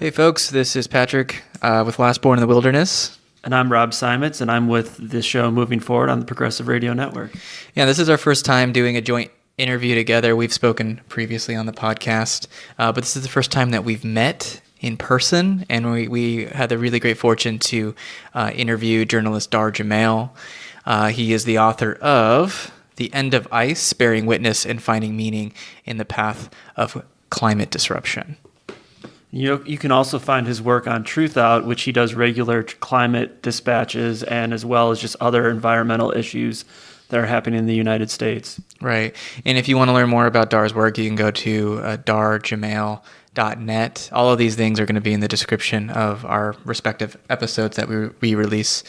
Hey folks, this is Patrick with Last Born in the Wilderness. And I'm Rob Simons, and I'm with the show Moving Forward on the Progressive Radio Network. Yeah, this is our first time doing a joint interview together. We've spoken previously on the podcast, but this is the first time that we've met in person, and we had the really great fortune to interview journalist Dahr Jamail. He is the author of The End of Ice, Bearing Witness and Finding Meaning in the Path of Climate Disruption. You can also find his work on Truth Out, which he does regular climate dispatches, and as well as just other environmental issues that are happening in the United States. Right. And if you want to learn more about Dahr's work, you can go to dahrjamail.net. All of these things are going to be in the description of our respective episodes that we release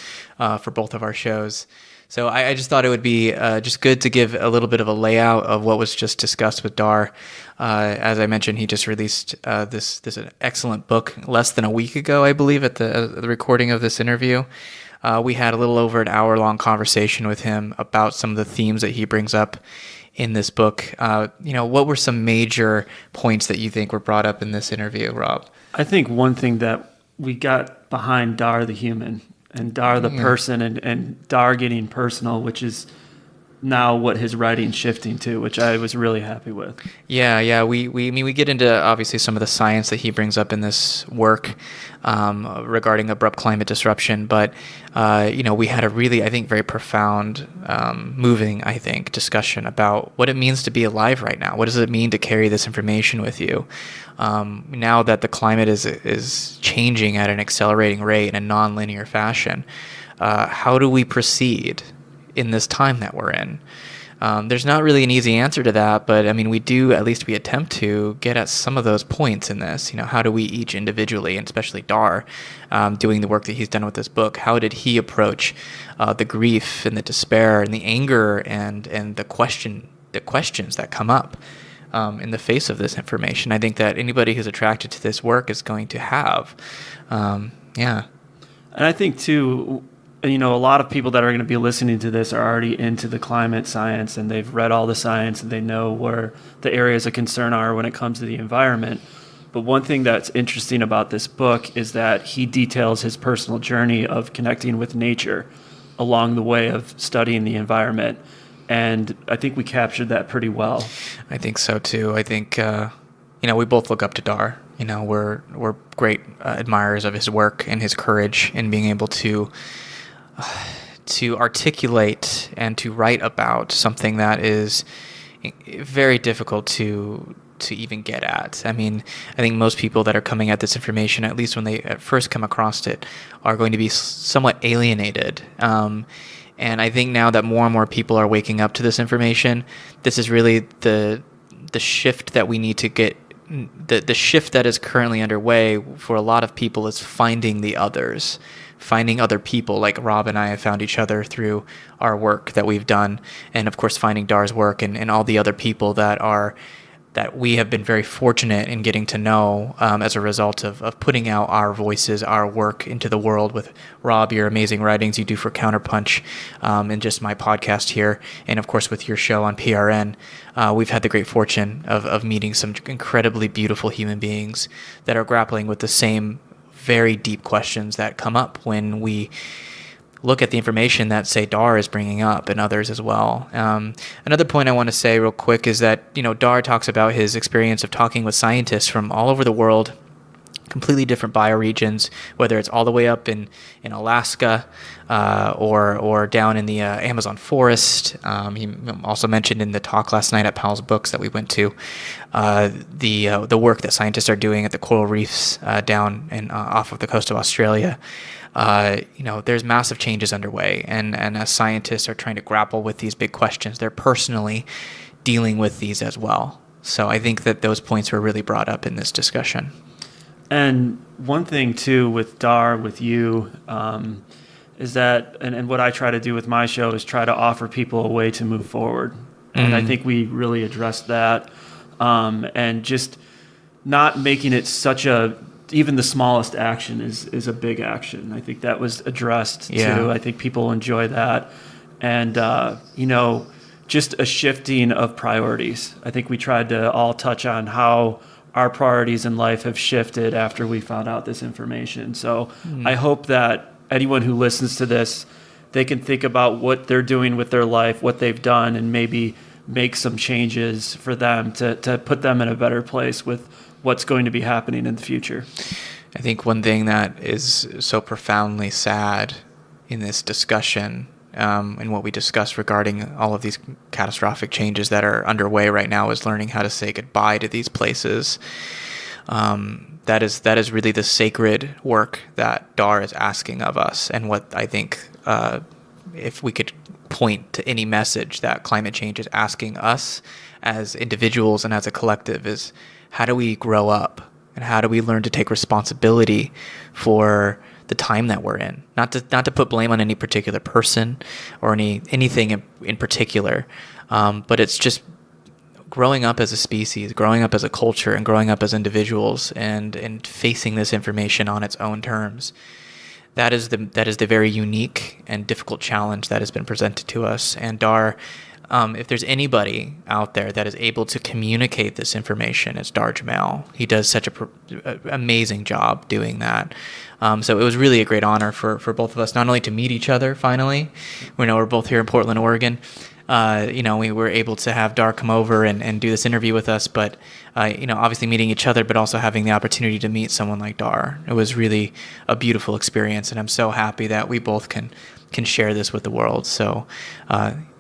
for both of our shows. So I just thought it would be just good to give a little bit of a layout of what was just discussed with Dahr. As I mentioned, he just released this excellent book less than a week ago, I believe, at the recording of this interview. We had a little over an hour-long conversation with him about some of the themes that he brings up in this book. What were some major points that you think were brought up in this interview, Rob? I think one thing that we got behind Dahr the human, and Dahr the person, and Dahr getting personal, which is now what his writing's shifting to, which I was really happy with. Yeah. We get into obviously some of the science that he brings up in this work regarding abrupt climate disruption, but we had a really, I think, very profound, moving, I think, discussion about what it means to be alive right now. What does it mean to carry this information with you? Now that the climate is changing at an accelerating rate in a non-linear fashion, how do we proceed in this time that we're in? There's not really an easy answer to that, but I mean, we attempt to get at some of those points in this. How do we each individually, and especially Dahr, doing the work that he's done with this book, how did he approach the grief and the despair and the anger and the questions that come up in the face of this information? I think that anybody who's attracted to this work is going to have. And I think too, a lot of people that are going to be listening to this are already into the climate science, and they've read all the science, and they know where the areas of concern are when it comes to the environment. But one thing that's interesting about this book is that he details his personal journey of connecting with nature along the way of studying the environment. And I think we captured that pretty well. I think so too. I think, we both look up to Dahr. We're great admirers of his work and his courage in being able to articulate and to write about something that is very difficult to even get at. I mean, I think most people that are coming at this information, at least when they at first come across it, are going to be somewhat alienated. And I think now that more and more people are waking up to this information, this is really the shift that we need to get. The shift that is currently underway for a lot of people is finding the others, finding other people like Rob and I have found each other through our work that we've done, and of course finding Dahr's work and all the other people that we have been very fortunate in getting to know as a result of putting out our voices, our work into the world with Rob, your amazing writings you do for Counterpunch, and just my podcast here, and of course with your show on PRN. We've had the great fortune of meeting some incredibly beautiful human beings that are grappling with the same very deep questions that come up when we look at the information that, say, Dahr is bringing up, and others as well. Another point I want to say real quick is that, Dahr talks about his experience of talking with scientists from all over the world, completely different bioregions, whether it's all the way up in Alaska or down in the Amazon forest. He also mentioned in the talk last night at Powell's Books that we went to the work that scientists are doing at the coral reefs down and off of the coast of Australia. There's massive changes underway, and as scientists are trying to grapple with these big questions, they're personally dealing with these as well. So I think that those points were really brought up in this discussion. And one thing too with Dahr, with you, is that, and what I try to do with my show is try to offer people a way to move forward. And I think we really addressed that, and just not making it such even the smallest action is a big action. I think that was addressed too. I think people enjoy that. And, just a shifting of priorities. I think we tried to all touch on how our priorities in life have shifted after we found out this information. So I hope that anyone who listens to this, they can think about what they're doing with their life, what they've done, and maybe make some changes for them to put them in a better place with what's going to be happening in the future. I think one thing that is so profoundly sad in this discussion, and what we discussed regarding all of these catastrophic changes that are underway right now, is learning how to say goodbye to these places. That is really the sacred work that Dahr is asking of us, and what I think, if we could point to any message that climate change is asking us as individuals and as a collective, is how do we grow up, and how do we learn to take responsibility for the time that we're in? Not to put blame on any particular person or anything in particular, but it's just growing up as a species, growing up as a culture, and growing up as individuals, and facing this information on its own terms. That is the very unique and difficult challenge that has been presented to us. And Dahr, if there's anybody out there that is able to communicate this information, it's Dahr Jamail. He does such an amazing job doing that. So it was really a great honor for both of us, not only to meet each other finally. We know we're both here in Portland, Oregon. We were able to have Dahr come over and do this interview with us, but obviously meeting each other, but also having the opportunity to meet someone like Dahr. It was really a beautiful experience, and I'm so happy that we both can share this with the world. So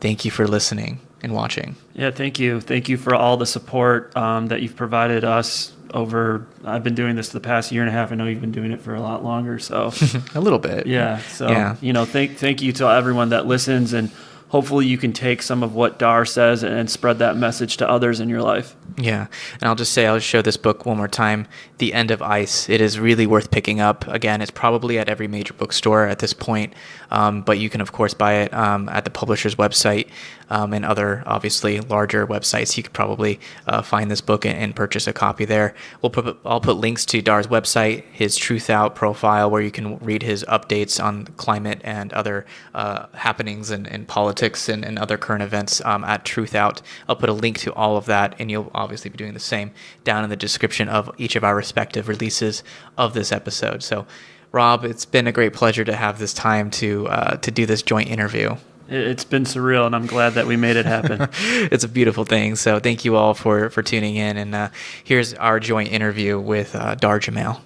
thank you for listening and watching. Yeah, thank you. Thank you for all the support that you've provided us over. I've been doing this the past year and a half. I know you've been doing it for a lot longer. So a little bit. Yeah. So, thank you to everyone that listens, and hopefully you can take some of what Dahr says and spread that message to others in your life. Yeah. And I'll show this book one more time, The End of Ice. It is really worth picking up. Again, it's probably at every major bookstore at this point, but you can, of course, buy it at the publisher's website, and other, obviously, larger websites. You could probably find this book and purchase a copy there. I'll put links to Dahr's website, his Truth Out profile, where you can read his updates on climate and other happenings in politics and other current events at Truth Out. I'll put a link to all of that, and you'll obviously be doing the same down in the description of each of our respective releases of this episode. So, Rob, it's been a great pleasure to have this time to do this joint interview. It's been surreal, and I'm glad that we made it happen. It's a beautiful thing. So thank you all for tuning in. And here's our joint interview with Dahr Jamail.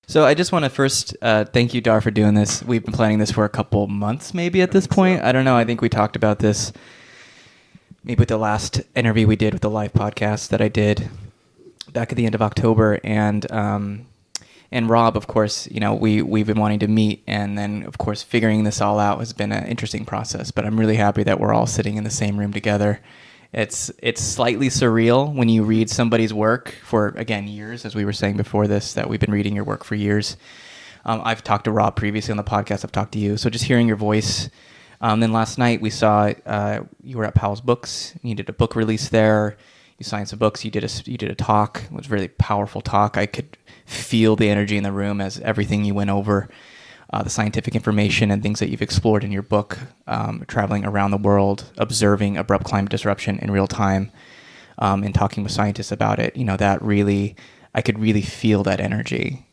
So I just want to first thank you, Dahr, for doing this. We've been planning this for a couple months maybe at this point. I don't know. I think we talked about this maybe with the last interview we did with the live podcast that I did back at the end of October. And Rob, of course, we've been wanting to meet, and then, of course, figuring this all out has been an interesting process. But I'm really happy that we're all sitting in the same room together. It's slightly surreal when you read somebody's work for, again, years, as we were saying before this, that we've been reading your work for years. I've talked to Rob previously on the podcast. I've talked to you. So just hearing your voice. Then last night we saw you were at Powell's Books. You did a book release there. You signed some books. You did a talk. It was a really powerful talk. I could feel the energy in the room as everything you went over, the scientific information and things that you've explored in your book, traveling around the world, observing abrupt climate disruption in real time, and talking with scientists about it. That really, I could really feel that energy.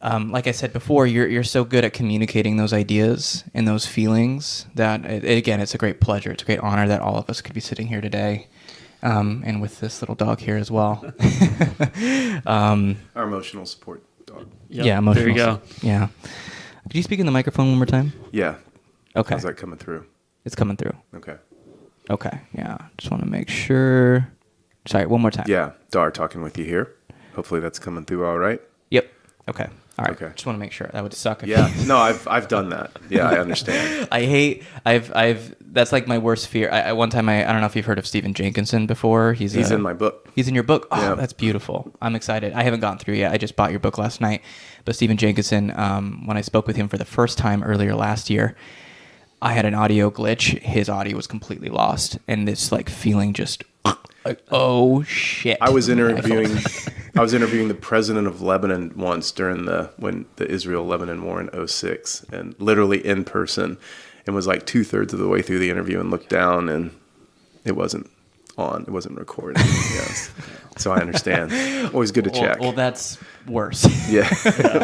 Like I said before, you're so good at communicating those ideas and those feelings that, again, it's a great pleasure. It's a great honor that all of us could be sitting here today. And with this little dog here as well. Our emotional support dog. Yep. Yeah, emotional. There you go. Yeah. Could you speak in the microphone one more time? Yeah. Okay. How's that coming through? It's coming through. Okay. Yeah. Just want to make sure. Sorry, one more time. Yeah. Dahr talking with you here. Hopefully that's coming through all right. Yep. Okay. All right. Okay. Just want to make sure. That would suck. Yeah. No, I've done that. Yeah, I understand. That's like my worst fear. One time, I don't know if you've heard of Stephen Jenkinson before. He's in my book. He's in your book? Oh, yeah. That's beautiful. I'm excited. I haven't gone through yet. I just bought your book last night. But Stephen Jenkinson, when I spoke with him for the first time earlier last year, I had an audio glitch. His audio was completely lost. And this feeling just like, oh shit. I was interviewing the president of Lebanon once during when the Israel-Lebanon war in 2006, and literally in person, and was like 2/3 of the way through the interview and looked down, and it wasn't on. It wasn't recording. Yes. So I understand. Always good to check. Well, that's worse. Yeah.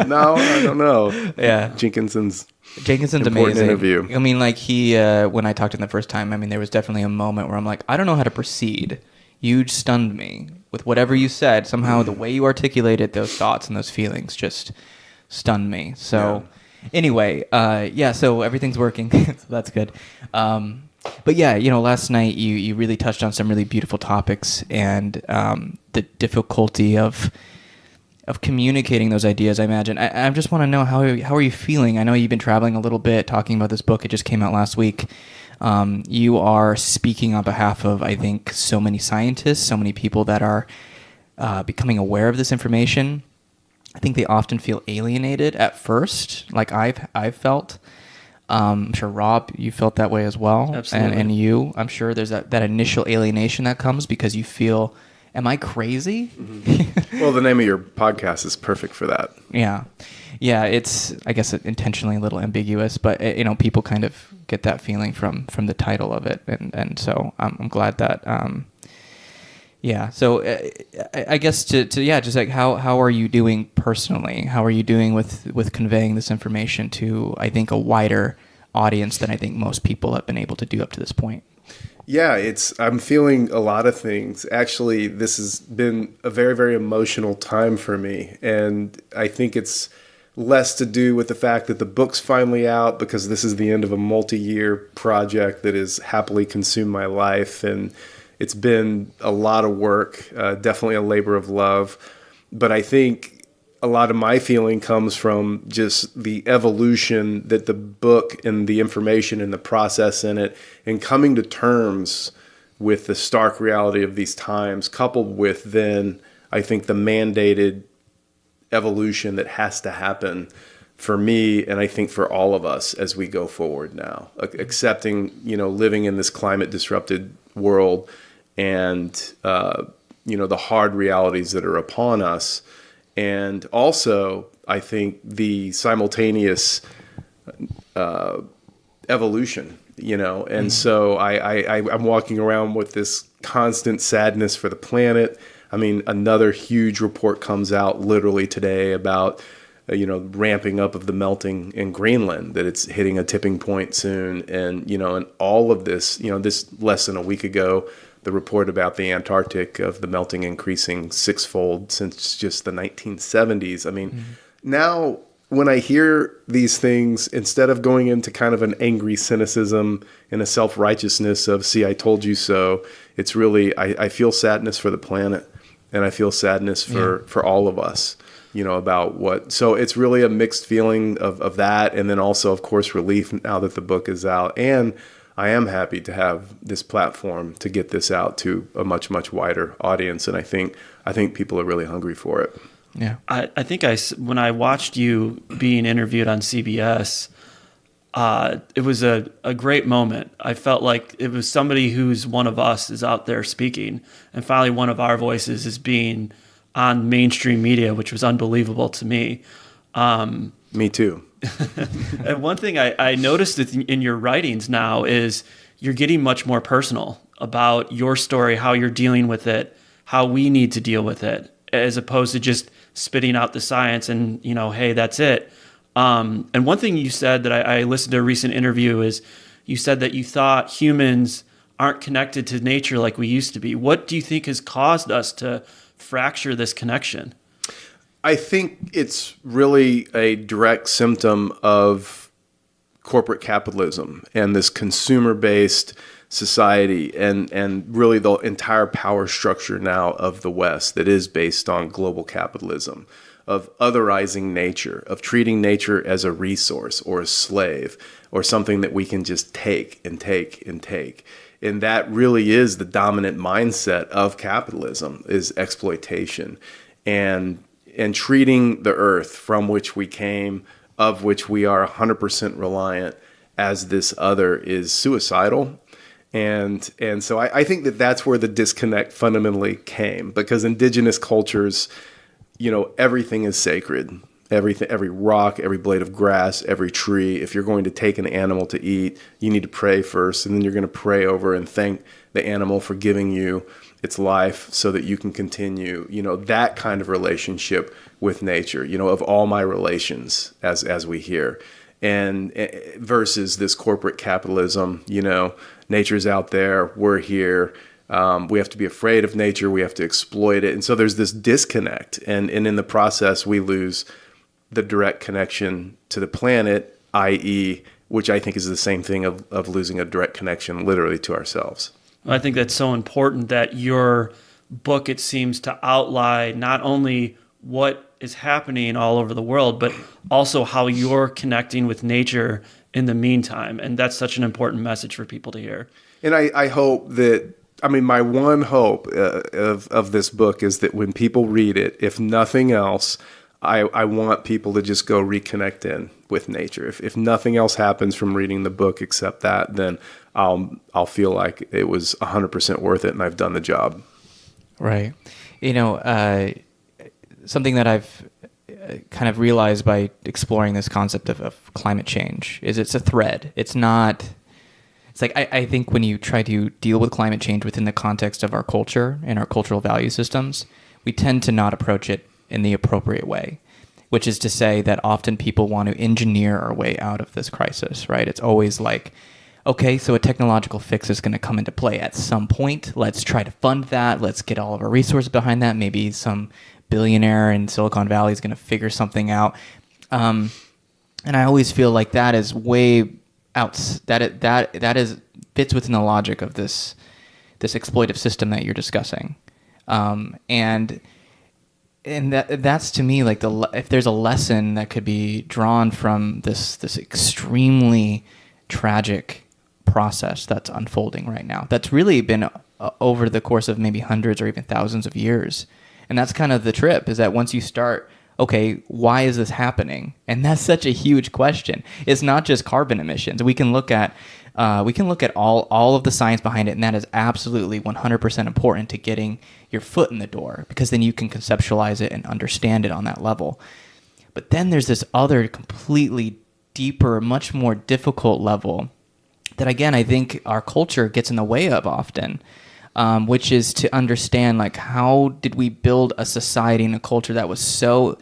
No, I don't know. Yeah. Jenkinson's Important amazing interview. I mean, like when I talked to him the first time, I mean, there was definitely a moment where I'm like, I don't know how to proceed. You stunned me with whatever you said. Somehow the way you articulated those thoughts and those feelings just stunned me. So anyway, so everything's working. So that's good. But yeah, last night you really touched on some really beautiful topics and the difficulty of communicating those ideas. I imagine. I just want to know how are you feeling? I know you've been traveling a little bit, talking about this book. It just came out last week. You are speaking on behalf of, I think, so many scientists, so many people that are becoming aware of this information. I think they often feel alienated at first, like I've felt. I'm sure, Rob, you felt that way as well. Absolutely. And you, I'm sure there's that initial alienation that comes because you feel, am I crazy? Mm-hmm. Well, the name of your podcast is perfect for that. Yeah. It's, I guess, intentionally a little ambiguous, but people kind of get that feeling from the title of it, and so I'm glad that. So I guess just like how are you doing personally? How are you doing with conveying this information to, I think, a wider audience than I think most people have been able to do up to this point? Yeah, I'm feeling a lot of things. Actually, this has been a very, very emotional time for me. And I think it's less to do with the fact that the book's finally out, because this is the end of a multi-year project that has happily consumed my life. And it's been a lot of work, definitely a labor of love. But I think a lot of my feeling comes from just the evolution that the book and the information and the process in it, and coming to terms with the stark reality of these times, coupled with then, I think, the mandated evolution that has to happen for me, and I think for all of us as we go forward now, accepting, living in this climate disrupted world and, the hard realities that are upon us. And also, I think the simultaneous evolution, and so I'm walking around with this constant sadness for the planet. I mean, another huge report comes out literally today about, ramping up of the melting in Greenland, that it's hitting a tipping point soon. And, and all of this, this less than a week ago, the report about the Antarctic of the melting increasing sixfold since just the 1970s. I mean, now when I hear these things, instead of going into kind of an angry cynicism and a self-righteousness of, see, I told you so, it's really, I feel sadness for the planet, and I feel sadness for all of us, about what. So it's really a mixed feeling of that. And then also, of course, relief now that the book is out. And I am happy to have this platform to get this out to a much, much wider audience. And I think people are really hungry for it. Yeah. I think when I watched you being interviewed on CBS, it was a great moment. I felt like it was somebody who's one of us is out there speaking, and finally one of our voices is being on mainstream media, which was unbelievable to me. Me too. And one thing I noticed in your writings now is you're getting much more personal about your story, how you're dealing with it, how we need to deal with it, as opposed to just spitting out the science and, hey, that's it. And one thing you said that I listened to a recent interview is you said that you thought humans aren't connected to nature like we used to be. What do you think has caused us to fracture this connection? I think it's really a direct symptom of corporate capitalism and this consumer-based society and really the entire power structure now of the West that is based on global capitalism, of otherizing nature, of treating nature as a resource or a slave or something that we can just take and take and take. And that really is the dominant mindset of capitalism, is exploitation and treating the earth from which we came, of which we are 100% reliant, as this other is suicidal. And so I think that's where the disconnect fundamentally came, because indigenous cultures, everything is sacred. Everything, every rock, every blade of grass, every tree. If you're going to take an animal to eat, you need to pray first, and then you're going to pray over and thank the animal for giving you its life so that you can continue, that kind of relationship with nature, of all my relations, as we hear. And versus this corporate capitalism, nature's out there, we're here. We have to be afraid of nature. We have to exploit it. And so there's this disconnect. And in the process, we lose the direct connection to the planet, i.e., which I think is the same thing of losing a direct connection literally to ourselves. I think that's so important that your book, it seems to outline not only what is happening all over the world, but also how you're connecting with nature in the meantime. And that's such an important message for people to hear. And I hope that, my one hope of this book is that when people read it, if nothing else, I want people to just go reconnect in with nature. If nothing else happens from reading the book except that, then I'll feel like it was 100% worth it and I've done the job. Right. Something that I've kind of realized by exploring this concept of climate change is it's a thread. It's not... It's like I think when you try to deal with climate change within the context of our culture and our cultural value systems, we tend to not approach it in the appropriate way, which is to say that often people want to engineer our way out of this crisis, right? It's always like, okay, so a technological fix is going to come into play at some point. Let's try to fund that. Let's get all of our resources behind that. Maybe some billionaire in Silicon Valley is going to figure something out. And I always feel like that is way out. That is fits within the logic of this exploitive system that you're discussing, and that's to me like if there's a lesson that could be drawn from this extremely tragic process that's unfolding right now, that's really been over the course of maybe hundreds or even thousands of years. And that's kind of the trip, is that once you start, okay, why is this happening? And that's such a huge question. It's not just carbon emissions. We can look at all of the science behind it, and that is absolutely 100% important to getting your foot in the door, because then you can conceptualize it and understand it on that level. But then there's this other completely deeper, much more difficult level that, again, I think our culture gets in the way of often, which is to understand, like, how did we build a society and a culture that was so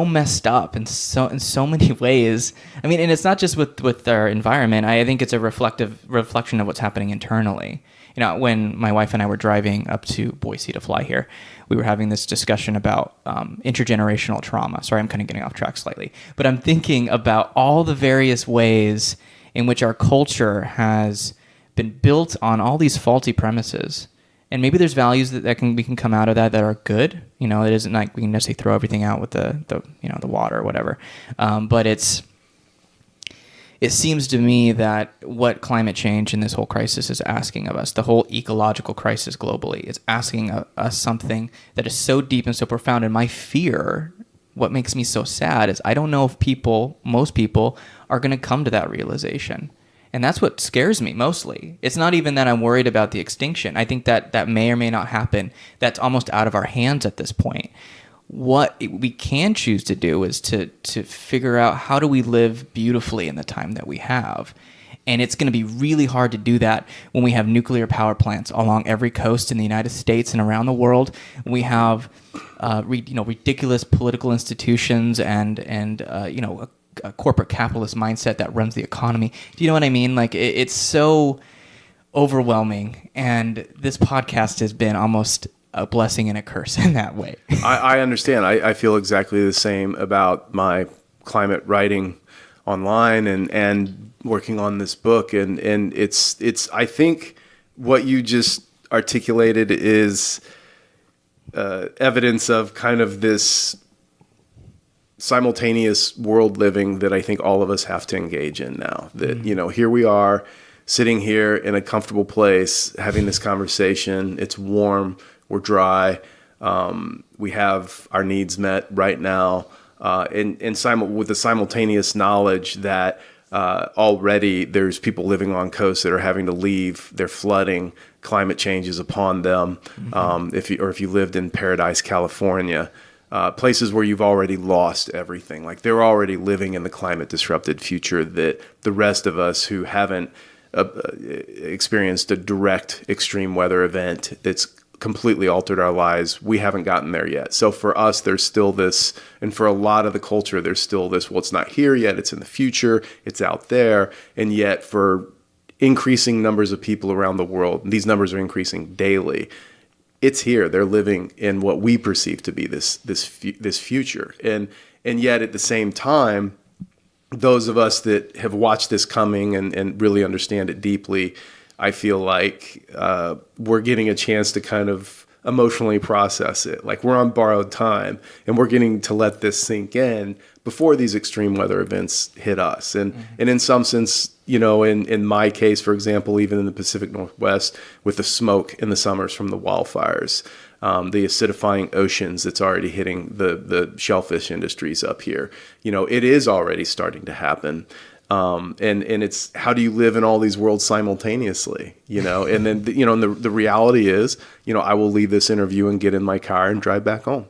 messed up in so many ways. I mean, and it's not just with our environment. I think it's a reflection of what's happening internally. When my wife and I were driving up to Boise to fly here, we were having this discussion about intergenerational trauma. Sorry, I'm kind of getting off track slightly, but I'm thinking about all the various ways in which our culture has been built on all these faulty premises. And maybe there's values that we can come out of that are good. It isn't like we can necessarily throw everything out with the water or whatever. But it seems to me that what climate change and this whole crisis is asking of us, the whole ecological crisis globally, is asking us something that is so deep and so profound. And my fear, what makes me so sad, is I don't know if most people are going to come to that realization. And that's what scares me mostly. It's not even that I'm worried about the extinction. I think that may or may not happen. That's almost out of our hands at this point. What we can choose to do is to figure out, how do we live beautifully in the time that we have? And it's going to be really hard to do that when we have nuclear power plants along every coast in the United States and around the world. We have ridiculous political institutions and a corporate capitalist mindset that runs the economy. Do you know what I mean? Like, it's so overwhelming, and this podcast has been almost a blessing and a curse in that way. I understand. I feel exactly the same about my climate writing online and working on this book. And it's I think what you just articulated is evidence of kind of this simultaneous world living that I think all of us have to engage in now. That, here we are sitting here in a comfortable place, having this conversation. It's warm, we're dry, we have our needs met right now, and with the simultaneous knowledge that already there's people living on coasts that are having to leave, they're flooding, climate change is upon them. If you lived in Paradise, California, places where you've already lost everything. Like they're already living in the climate disrupted future that the rest of us who haven't experienced a direct extreme weather event that's completely altered our lives, we haven't gotten there yet. So for us, there's still this, and for a lot of the culture, there's still this, well, it's not here yet, it's in the future, it's out there. And yet for increasing numbers of people around the world, these numbers are increasing daily, it's here. They're living in what we perceive to be this future. And yet at the same time, those of us that have watched this coming and really understand it deeply, I feel like we're getting a chance to kind of emotionally process it. Like we're on borrowed time and we're getting to let this sink in before these extreme weather events hit us. And in some sense, in my case, for example, even in the Pacific Northwest with the smoke in the summers from the wildfires, the acidifying oceans that's already hitting the shellfish industries up here, it is already starting to happen. And it's how do you live in all these worlds simultaneously, and then, the reality is, I will leave this interview and get in my car and drive back home.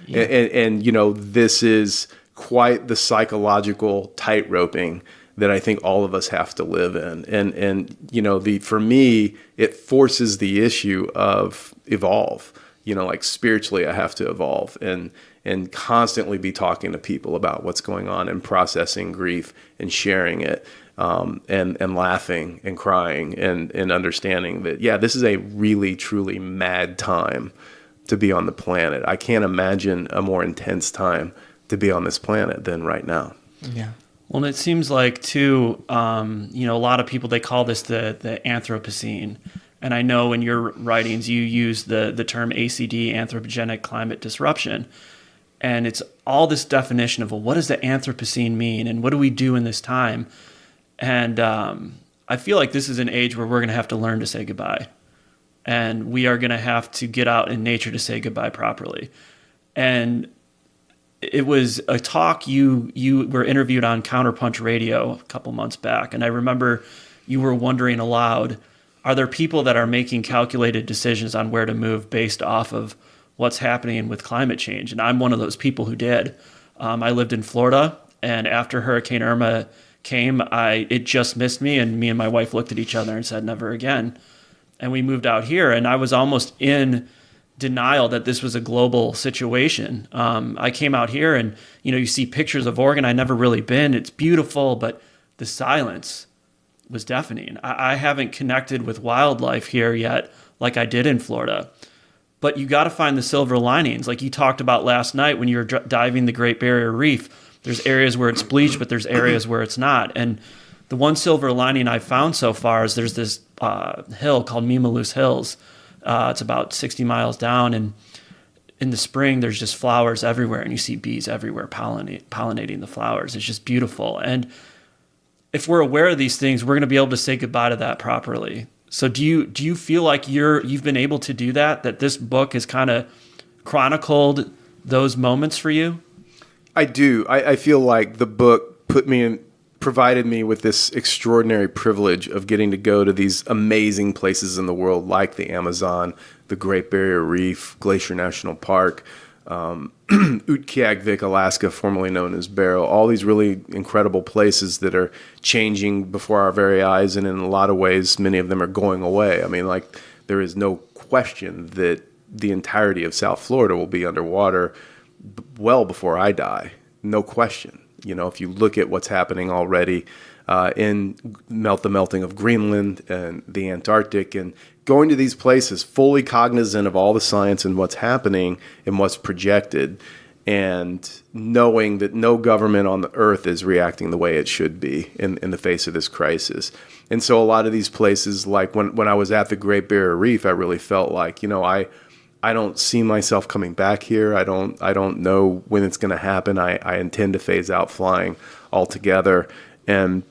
Yeah. And this is quite the psychological tight-roping that I think all of us have to live in. And for me, it forces the issue of evolve, like spiritually I have to evolve and constantly be talking to people about what's going on and processing grief and sharing it, and laughing and crying and understanding that, yeah, this is a really, truly mad time to be on the planet. I can't imagine a more intense time to be on this planet than right now. Yeah. Well, and it seems like, too, a lot of people, they call this the Anthropocene. And I know in your writings you use the term ACD, anthropogenic climate disruption. And it's all this definition of, well, what does the Anthropocene mean? And what do we do in this time? And I feel like this is an age where we're going to have to learn to say goodbye. And we are going to have to get out in nature to say goodbye properly. And it was a talk you were interviewed on Counterpunch Radio a couple months back. And I remember you were wondering aloud, are there people that are making calculated decisions on where to move based off of what's happening with climate change? And I'm one of those people who did. I lived in Florida, and after Hurricane Irma came, it just missed me, and me and my wife looked at each other and said, never again. And we moved out here, and I was almost in denial that this was a global situation. I came out here, and you see pictures of Oregon. I'd never really been. It's beautiful, but the silence was deafening. I haven't connected with wildlife here yet like I did in Florida. But you got to find the silver linings. Like you talked about last night when you were diving the Great Barrier Reef, there's areas where it's bleached, but there's areas where it's not. And the one silver lining I've found so far is there's this hill called Mimaloos Hills. It's about 60 miles down, and in the spring there's just flowers everywhere, and you see bees everywhere pollinating the flowers. It's just beautiful. And if we're aware of these things, we're going to be able to say goodbye to that properly. So do you feel like you've been able to do that this book has kind of chronicled those moments for you? I do. I feel like the book provided me with this extraordinary privilege of getting to go to these amazing places in the world like the Amazon, the Great Barrier Reef, Glacier National Park, Utqiagvik, Alaska, formerly known as Barrow, all these really incredible places that are changing before our very eyes, and in a lot of ways, many of them are going away. I mean, like, there is no question that the entirety of South Florida will be underwater well before I die. No question. If you look at what's happening already in the melting of Greenland and the Antarctic, and going to these places fully cognizant of all the science and what's happening and what's projected, and knowing that no government on the earth is reacting the way it should be in the face of this crisis. And so a lot of these places, like when I was at the Great Barrier Reef, I really felt like, I don't see myself coming back here. I don't know when it's going to happen. I intend to phase out flying altogether. And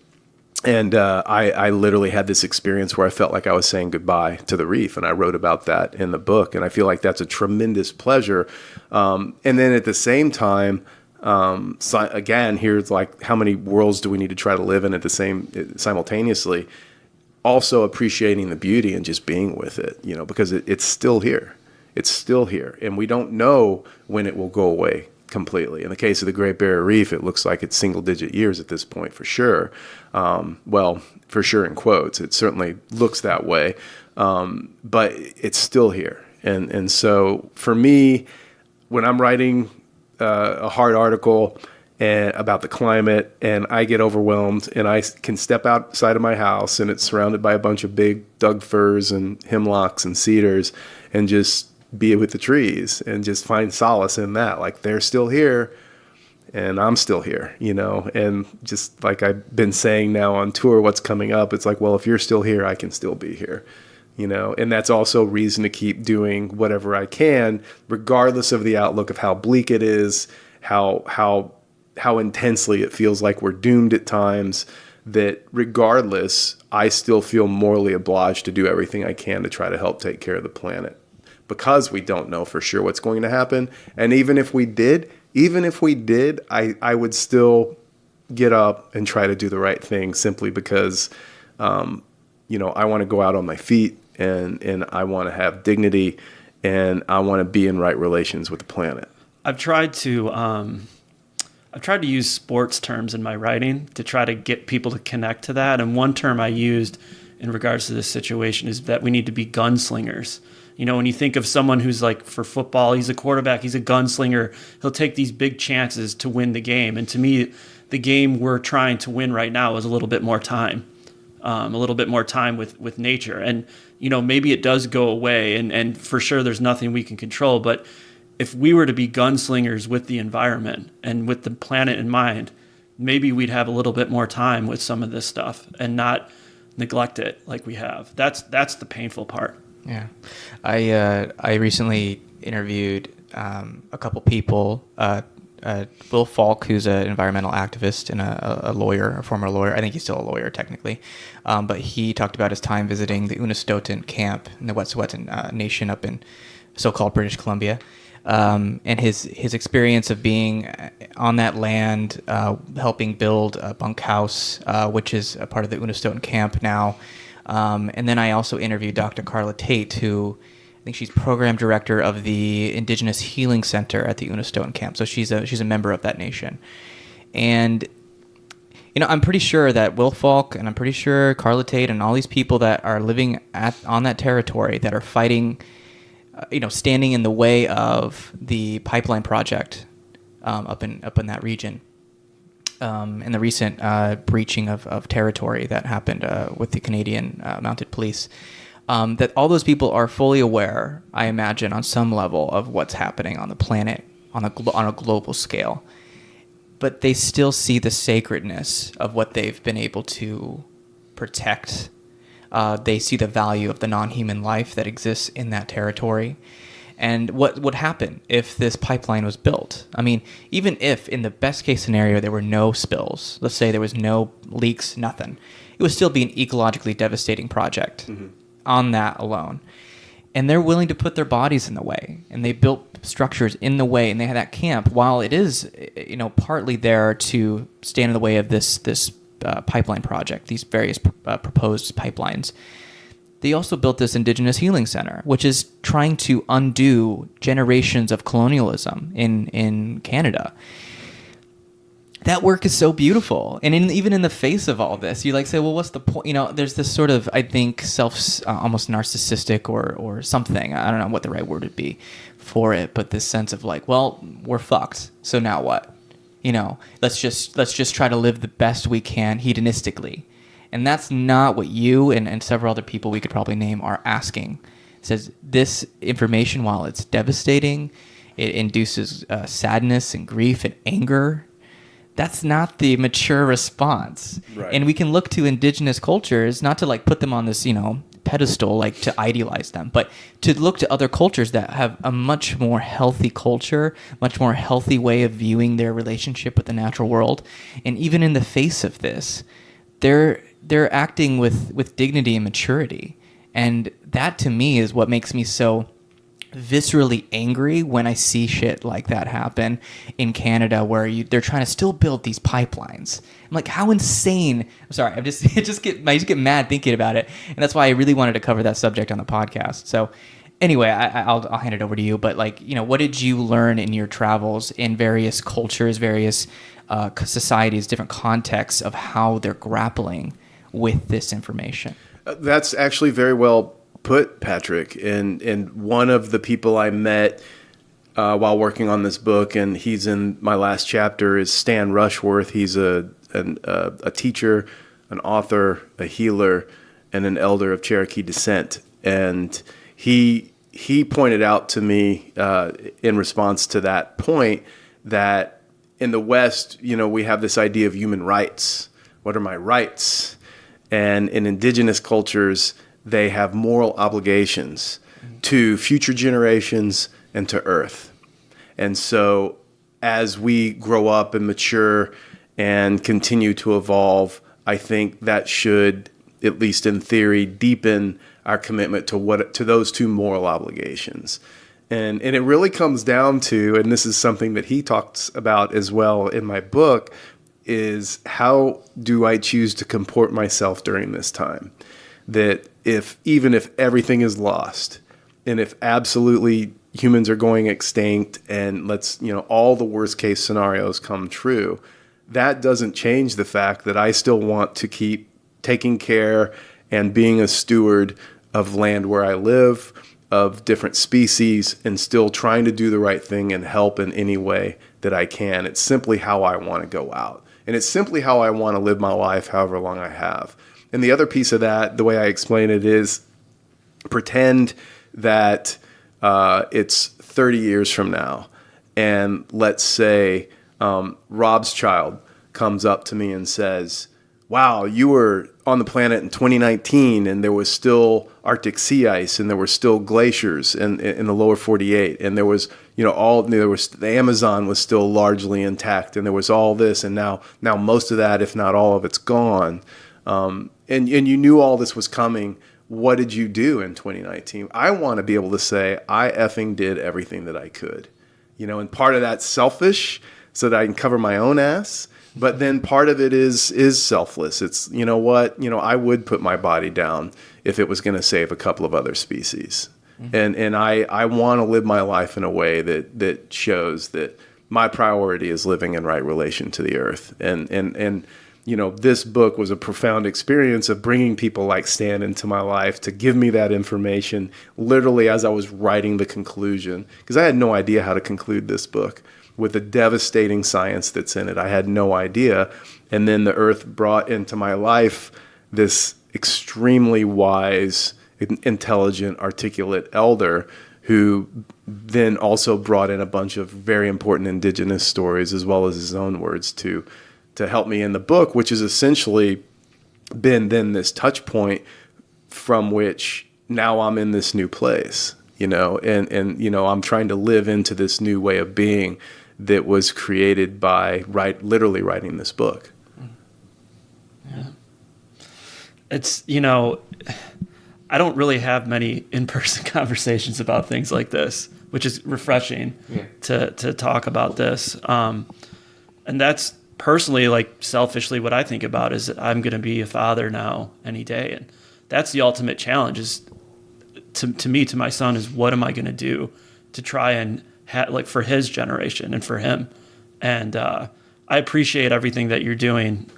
I literally had this experience where I felt like I was saying goodbye to the reef, and I wrote about that in the book. And I feel like that's a tremendous pleasure. And then at the same time, again, here's like, how many worlds do we need to try to live in simultaneously? Also appreciating the beauty and just being with it, because it's still here. It's still here, and we don't know when it will go away completely. In the case of the Great Barrier Reef, it looks like it's single-digit years at this point for sure. Well, for sure in quotes. It certainly looks that way, but it's still here. And so for me, when I'm writing a hard article about the climate and I get overwhelmed and I can step outside of my house and it's surrounded by a bunch of big Doug firs and hemlocks and cedars and just be with the trees and just find solace in that. Like, they're still here and I'm still here, and just like I've been saying now on tour, what's coming up, it's like, well, if you're still here, I can still be here, and that's also reason to keep doing whatever I can, regardless of the outlook of how bleak it is, how intensely it feels like we're doomed at times, that regardless, I still feel morally obliged to do everything I can to try to help take care of the planet, because we don't know for sure what's going to happen. And even if we did, I would still get up and try to do the right thing, simply because, I want to go out on my feet and I want to have dignity and I want to be in right relations with the planet. I've tried to use sports terms in my writing to try to get people to connect to that. And one term I used in regards to this situation is that we need to be gunslingers. When you think of someone who's like, for football, he's a quarterback, he's a gunslinger, he'll take these big chances to win the game. And to me, the game we're trying to win right now is a little bit more time with nature. And, maybe it does go away, and for sure there's nothing we can control. But if we were to be gunslingers with the environment and with the planet in mind, maybe we'd have a little bit more time with some of this stuff and not neglect it like we have. That's the painful part. Yeah. I recently interviewed a couple people, Will Falk, who's an environmental activist and a lawyer, a former lawyer. I think he's still a lawyer technically. But he talked about his time visiting the Unistoten camp in the Wet'suwet'en Nation up in so-called British Columbia. And his experience of being on that land, helping build a bunkhouse, which is a part of the Unistoten camp now. And then I also interviewed Dr. Carla Tate, who I think she's program director of the Indigenous Healing Center at the Unistoten camp. So she's a member of that nation. And, I'm pretty sure that Will Falk and I'm pretty sure Carla Tate and all these people that are living on that territory that are fighting, standing in the way of the pipeline project up in that region. In the recent breaching of territory that happened with the Canadian Mounted Police, that all those people are fully aware, I imagine, on some level of what's happening on the planet on a global scale. But they still see the sacredness of what they've been able to protect. They see the value of the non-human life that exists in that territory. And what would happen if this pipeline was built? I mean, even if in the best case scenario there were no spills, let's say there was no leaks, nothing, it would still be an ecologically devastating project on that alone. And they're willing to put their bodies in the way, and they built structures in the way, and they had that camp. While it is, partly there to stand in the way of this pipeline project, these various proposed pipelines. They also built this Indigenous Healing Center, which is trying to undo generations of colonialism in Canada. That work is so beautiful. And even in the face of all this, you say, well, what's the point? There's this sort of, I think, almost narcissistic or something. I don't know what the right word would be for it, but this sense of well, we're fucked. So now what? Let's just try to live the best we can hedonistically. And that's not what you and several other people we could probably name are asking. It says this information, while it's devastating, it induces sadness and grief and anger. That's not the mature response. Right. And we can look to indigenous cultures, not to put them on this, pedestal, to idealize them, but to look to other cultures that have a much more healthy culture, much more healthy way of viewing their relationship with the natural world. And even in the face of this, they're acting with dignity and maturity. And that to me is what makes me so viscerally angry when I see shit like that happen in Canada, where they're trying to still build these pipelines. I'm like, how insane! I'm sorry, I just get mad thinking about it, and that's why I really wanted to cover that subject on the podcast. So, Anyway, I'll hand it over to you. But like, what did you learn in your travels in various cultures, various societies, different contexts of how they're grappling with this information? That's actually very well put, Patrick. And one of the people I met while working on this book, and he's in my last chapter, is Stan Rushworth. He's a teacher, an author, a healer, and an elder of Cherokee descent. And he pointed out to me in response to that point that in the West, we have this idea of human rights. What are my rights? And in indigenous cultures, they have moral obligations to future generations and to Earth. And so as we grow up and mature and continue to evolve, I think that should, at least in theory, deepen our commitment to those two moral obligations. And it really comes down to, and this is something that he talks about as well in my book, is how do I choose to comport myself during this time? That even if everything is lost, and if absolutely humans are going extinct, and all the worst case scenarios come true, that doesn't change the fact that I still want to keep taking care and being a steward of land where I live, of different species, and still trying to do the right thing and help in any way that I can. It's simply how I want to go out. And it's simply how I want to live my life, however long I have. And the other piece of that, the way I explain it, is pretend that it's 30 years from now. And let's say Rob's child comes up to me and says, wow, you were on the planet in 2019 and there was still Arctic sea ice and there were still glaciers in the lower 48. And there was, the Amazon was still largely intact and there was all this. And now most of that, if not all of it's gone. And you knew all this was coming. What did you do in 2019? I want to be able to say, I effing did everything that I could, and part of that's selfish so that I can cover my own ass. But then part of it is selfless. It's, I would put my body down if it was going to save a couple of other species. Mm-hmm. And I want to live my life in a way that shows that my priority is living in right relation to the earth. And this book was a profound experience of bringing people like Stan into my life to give me that information literally as I was writing the conclusion, because I had no idea how to conclude this book. With the devastating science that's in it, I had no idea. And then the earth brought into my life this extremely wise, intelligent, articulate elder who then also brought in a bunch of very important indigenous stories as well as his own words to help me in the book, which has essentially been then this touch point from which now I'm in this new place, and I'm trying to live into this new way of being that was created by literally writing this book. Yeah. It's, I don't really have many in-person conversations about things like this, which is refreshing to talk about this. And that's personally, like selfishly, what I think about is that I'm going to be a father now any day. And that's the ultimate challenge is to me, to my son, is what am I going to do to try and for his generation and for him. And I appreciate everything that you're doing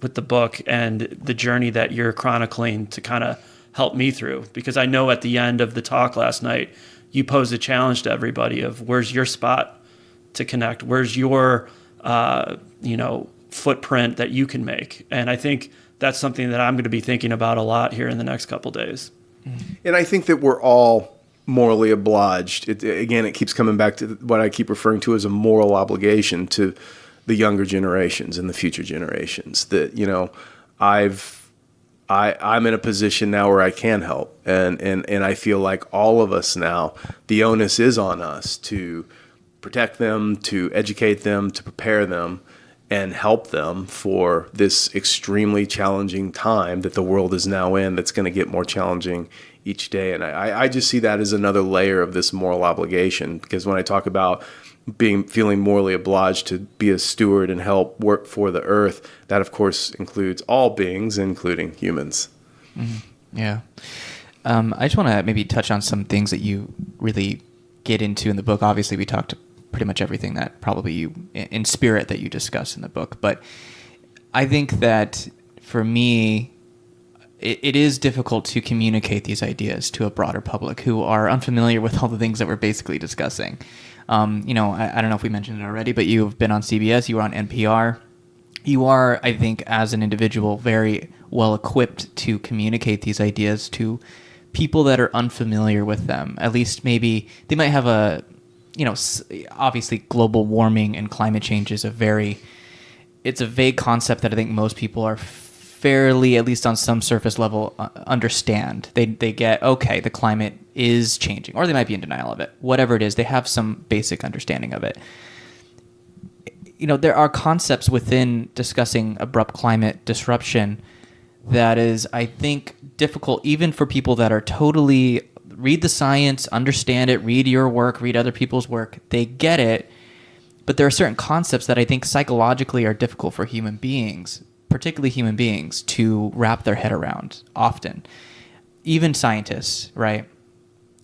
with the book and the journey that you're chronicling to kind of help me through. Because I know at the end of the talk last night, you posed a challenge to everybody of where's your spot to connect? Where's your, footprint that you can make? And I think that's something that I'm going to be thinking about a lot here in the next couple of days. And I think that we're all morally obliged. It keeps coming back to what I keep referring to as a moral obligation to the younger generations and the future generations. That I'm in a position now where I can help, and I feel like all of us now, the onus is on us to protect them, to educate them, to prepare them, and help them for this extremely challenging time that the world is now in. That's going to get more challenging each day. And I just see that as another layer of this moral obligation, because when I talk about feeling morally obliged to be a steward and help work for the earth, that of course includes all beings, including humans. Mm-hmm. Yeah. I just want to maybe touch on some things that you really get into in the book. Obviously, we talked pretty much everything that probably you, in spirit, that you discuss in the book. But I think that for me, it is difficult to communicate these ideas to a broader public who are unfamiliar with all the things that we're basically discussing. I don't know if we mentioned it already, but you've been on CBS, you were on NPR. You are, I think, as an individual, very well equipped to communicate these ideas to people that are unfamiliar with them. At least maybe they might have obviously global warming and climate change is it's a vague concept that I think most people are fairly, at least on some surface level, understand. They get, okay, the climate is changing, or they might be in denial of it. Whatever it is, they have some basic understanding of it. There are concepts within discussing abrupt climate disruption that is, I think, difficult even for people that are totally read the science, understand it, read your work, read other people's work. They get it, but there are certain concepts that I think psychologically are difficult for human beings, particularly human beings, to wrap their head around often. Even scientists, right?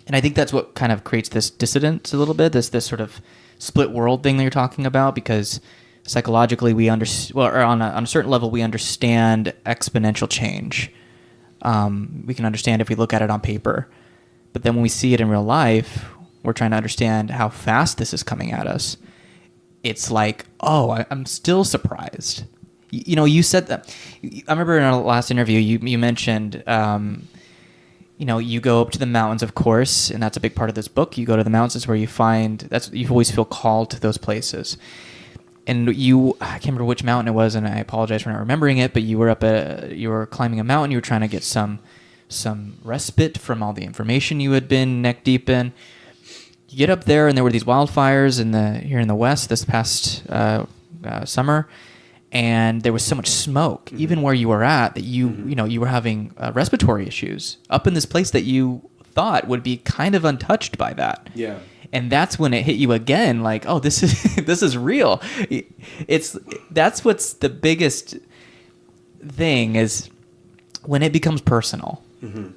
And I think that's what kind of creates this dissonance a little bit, this sort of split world thing that you're talking about, because psychologically we on a certain level we understand exponential change. We can understand if we look at it on paper, but then when we see it in real life, we're trying to understand how fast this is coming at us. It's like, I'm still surprised. You said that. I remember in our last interview you mentioned you go up to the mountains, of course, and that's a big part of this book. You go to the mountains, is where you always feel called to those places. And I can't remember which mountain it was, and I apologize for not remembering it, but you were climbing a mountain, you were trying to get some respite from all the information you had been neck deep in. You get up there, and there were these wildfires here in the West this past summer, and there was so much smoke, even where you were at, that you were having respiratory issues up in this place that you thought would be kind of untouched by that. Yeah. And that's when it hit you again, like, oh, this is real. That's what's the biggest thing, is when it becomes personal. Mm-hmm.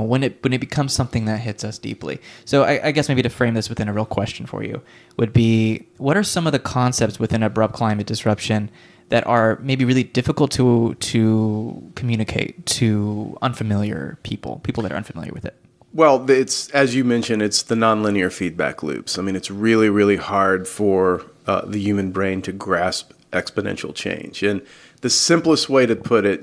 When it becomes something that hits us deeply. So I guess maybe to frame this within a real question for you would be, what are some of the concepts within abrupt climate disruption that are maybe really difficult to communicate to unfamiliar people that are unfamiliar with it? Well, it's, as you mentioned, it's the nonlinear feedback loops. I mean, it's really, really hard for the human brain to grasp exponential change. And the simplest way to put it,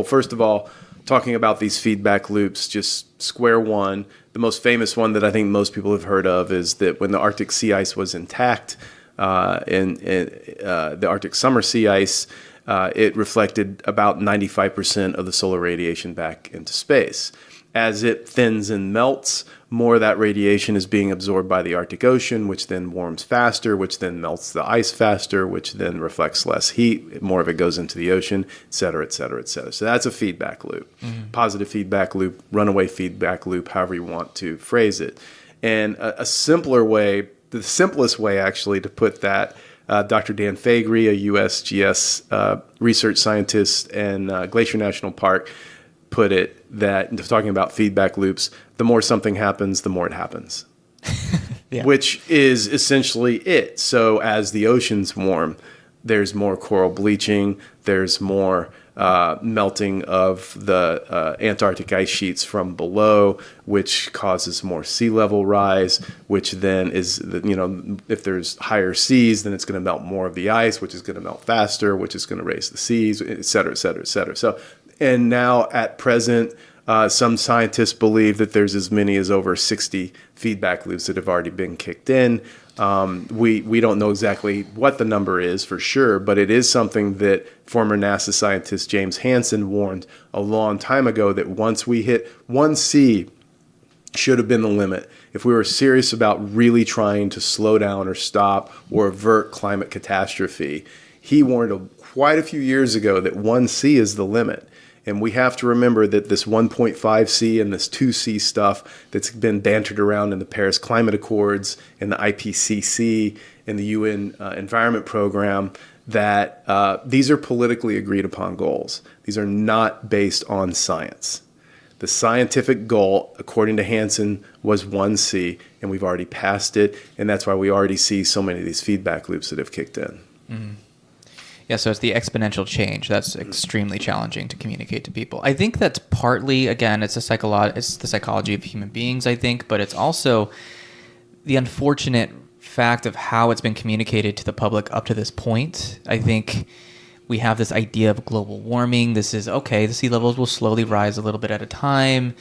first of all, talking about these feedback loops, just square one, the most famous one that I think most people have heard of is that when the Arctic sea ice was intact, in the Arctic summer sea ice, it reflected about 95% of the solar radiation back into space. As it thins and melts, more of that radiation is being absorbed by the Arctic Ocean, which then warms faster, which then melts the ice faster, which then reflects less heat. More of it goes into the ocean, et cetera, et cetera, et cetera. So that's a feedback loop. Mm-hmm. Positive feedback loop, runaway feedback loop, however you want to phrase it. And a simpler way, the simplest way actually to put that, Dr. Dan Faegre, a USGS research scientist and Glacier National Park, put it that, talking about feedback loops, the more something happens, the more it happens. Yeah. Which is essentially it. So as the oceans warm, there's more coral bleaching, there's more melting of the Antarctic ice sheets from below, which causes more sea level rise, which then is, if there's higher seas, then it's going to melt more of the ice, which is going to melt faster, which is going to raise the seas, et cetera, et cetera, et cetera. So, and now at present, some scientists believe that there's as many as over 60 feedback loops that have already been kicked in. We don't know exactly what the number is for sure, but it is something that former NASA scientist James Hansen warned a long time ago, that once we hit 1C should have been the limit. If we were serious about really trying to slow down or stop or avert climate catastrophe, he warned quite a few years ago that 1C is the limit. And we have to remember that this 1.5C and this 2C stuff that's been bantered around in the Paris Climate Accords and the IPCC and the UN Environment Program, that these are politically agreed upon goals. These are not based on science. The scientific goal, according to Hansen, was 1C, and we've already passed it, and that's why we already see so many of these feedback loops that have kicked in. Mm-hmm. Yeah, so it's the exponential change that's extremely challenging to communicate to people. I think that's partly, again, it's the psychology of human beings, I think, but it's also the unfortunate fact of how it's been communicated to the public up to this point. I think we have this idea of global warming. This is, okay, the sea levels will slowly rise a little bit at a time.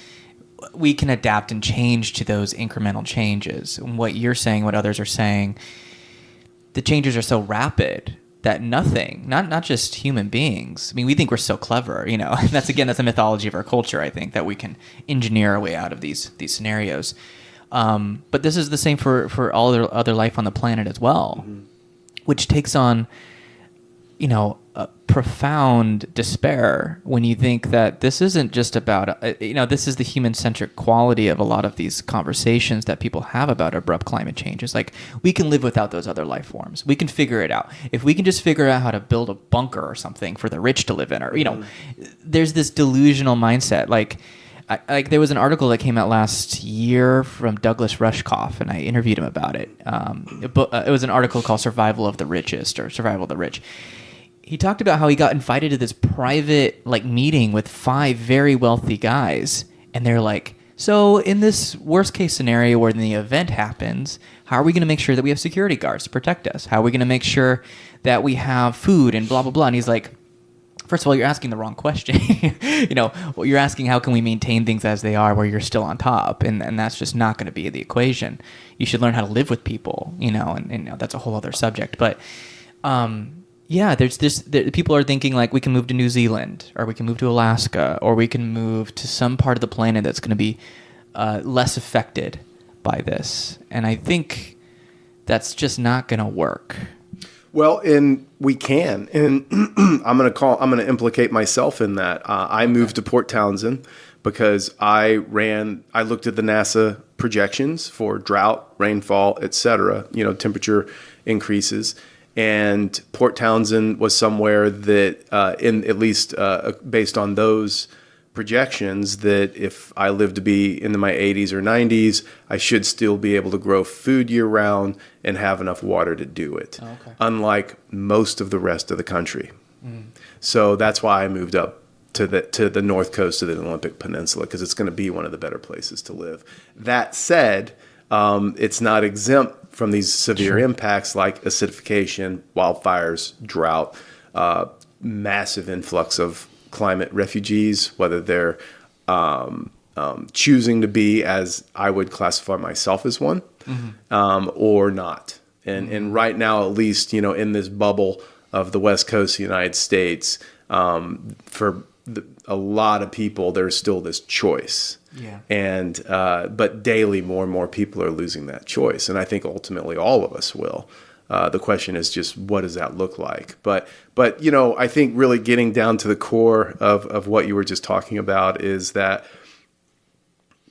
We can adapt and change to those incremental changes. And what you're saying, what others are saying, the changes are so rapid that nothing, not just human beings. I mean, we think we're so clever, you know. That's a mythology of our culture, I think, that we can engineer our way out of these scenarios. But this is the same for all other life on the planet as well, which takes on, you know, a profound despair when you think that this isn't just about, this is the human-centric quality of a lot of these conversations that people have about abrupt climate change. It's like, we can live without those other life forms. We can figure it out. If we can just figure out how to build a bunker or something for the rich to live in, or, you know, there's this delusional mindset. Like there was an article that came out last year from Douglas Rushkoff, and I interviewed him about it. It was an article called Survival of the Richest, or Survival of the Rich. He talked about how he got invited to this private meeting with 5 very wealthy guys, and they're like, so in this worst case scenario where the event happens, how are we going to make sure that we have security guards to protect us? How are we going to make sure that we have food and blah, blah, blah? And he's like, first of all, you're asking the wrong question. You're asking how can we maintain things as they are where you're still on top, and that's just not going to be the equation. You should learn how to live with people, and that's a whole other subject. But yeah, people are thinking we can move to New Zealand, or we can move to Alaska, or we can move to some part of the planet that's going to be less affected by this. And I think that's just not going to work. Well, and we can, and I'm going to implicate myself in that. I moved to Port Townsend because I looked at the NASA projections for drought, rainfall, etc., temperature increases. And Port Townsend was somewhere that, at least based on those projections, that if I live to be in my 80s or 90s, I should still be able to grow food year round and have enough water to do it. Oh, okay. Unlike most of the rest of the country. So that's why I moved up to the north coast of the Olympic Peninsula, because it's going to be one of the better places to live. That said, it's not exempt from these severe impacts like acidification, wildfires, drought, massive influx of climate refugees, whether they're choosing to be, as I would classify myself as one, or not. And right now, at least, in this bubble of the West Coast of the United States, for a lot of people, there's still this choice. Yeah. And but daily, more and more people are losing that choice, and I think ultimately all of us will. The question is just, what does that look like? But I think really getting down to the core of what you were just talking about is that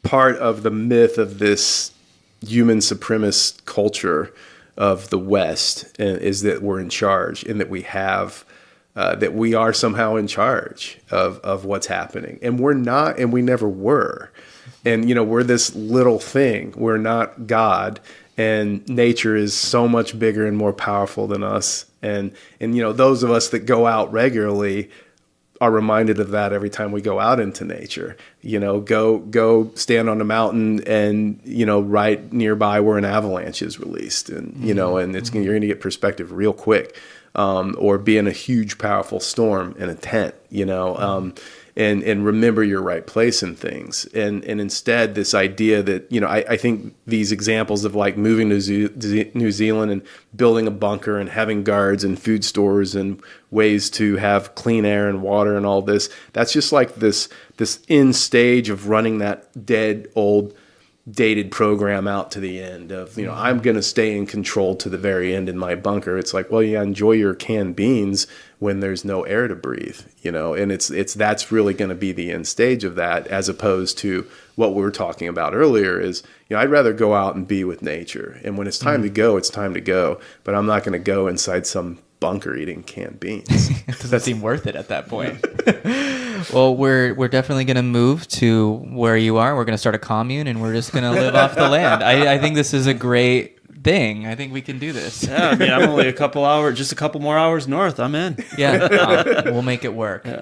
part of the myth of this human supremacist culture of the West is that we're in charge, and that we have. That we are somehow in charge of what's happening. And we're not, and we never were. And, we're this little thing. We're not God. And nature is so much bigger and more powerful than us. And those of us that go out regularly are reminded of that every time we go out into nature. Go stand on a mountain and, right nearby where an avalanche is released. And, and you're going to get perspective real quick. Or be in a huge, powerful storm in a tent, and remember your right place in things. And instead, this idea that, I think these examples of moving to New Zealand and building a bunker and having guards and food stores and ways to have clean air and water and all this, that's just this end stage of running that dead, old, dated program out to the end of, I'm going to stay in control to the very end in my bunker. It's like, well, yeah, enjoy your canned beans when there's no air to breathe, and that's really going to be the end stage of that, as opposed to what we were talking about earlier is, I'd rather go out and be with nature. And when it's time to go, it's time to go, but I'm not going to go inside some bunker eating canned beans. It doesn't seem worth it at that point. Well, we're definitely going to move to where you are. We're going to start a commune, and we're just going to live off the land. I think this is a great thing. I think we can do this. Yeah, I mean, I'm only a couple more hours north. I'm in. Yeah, we'll make it work. Yeah.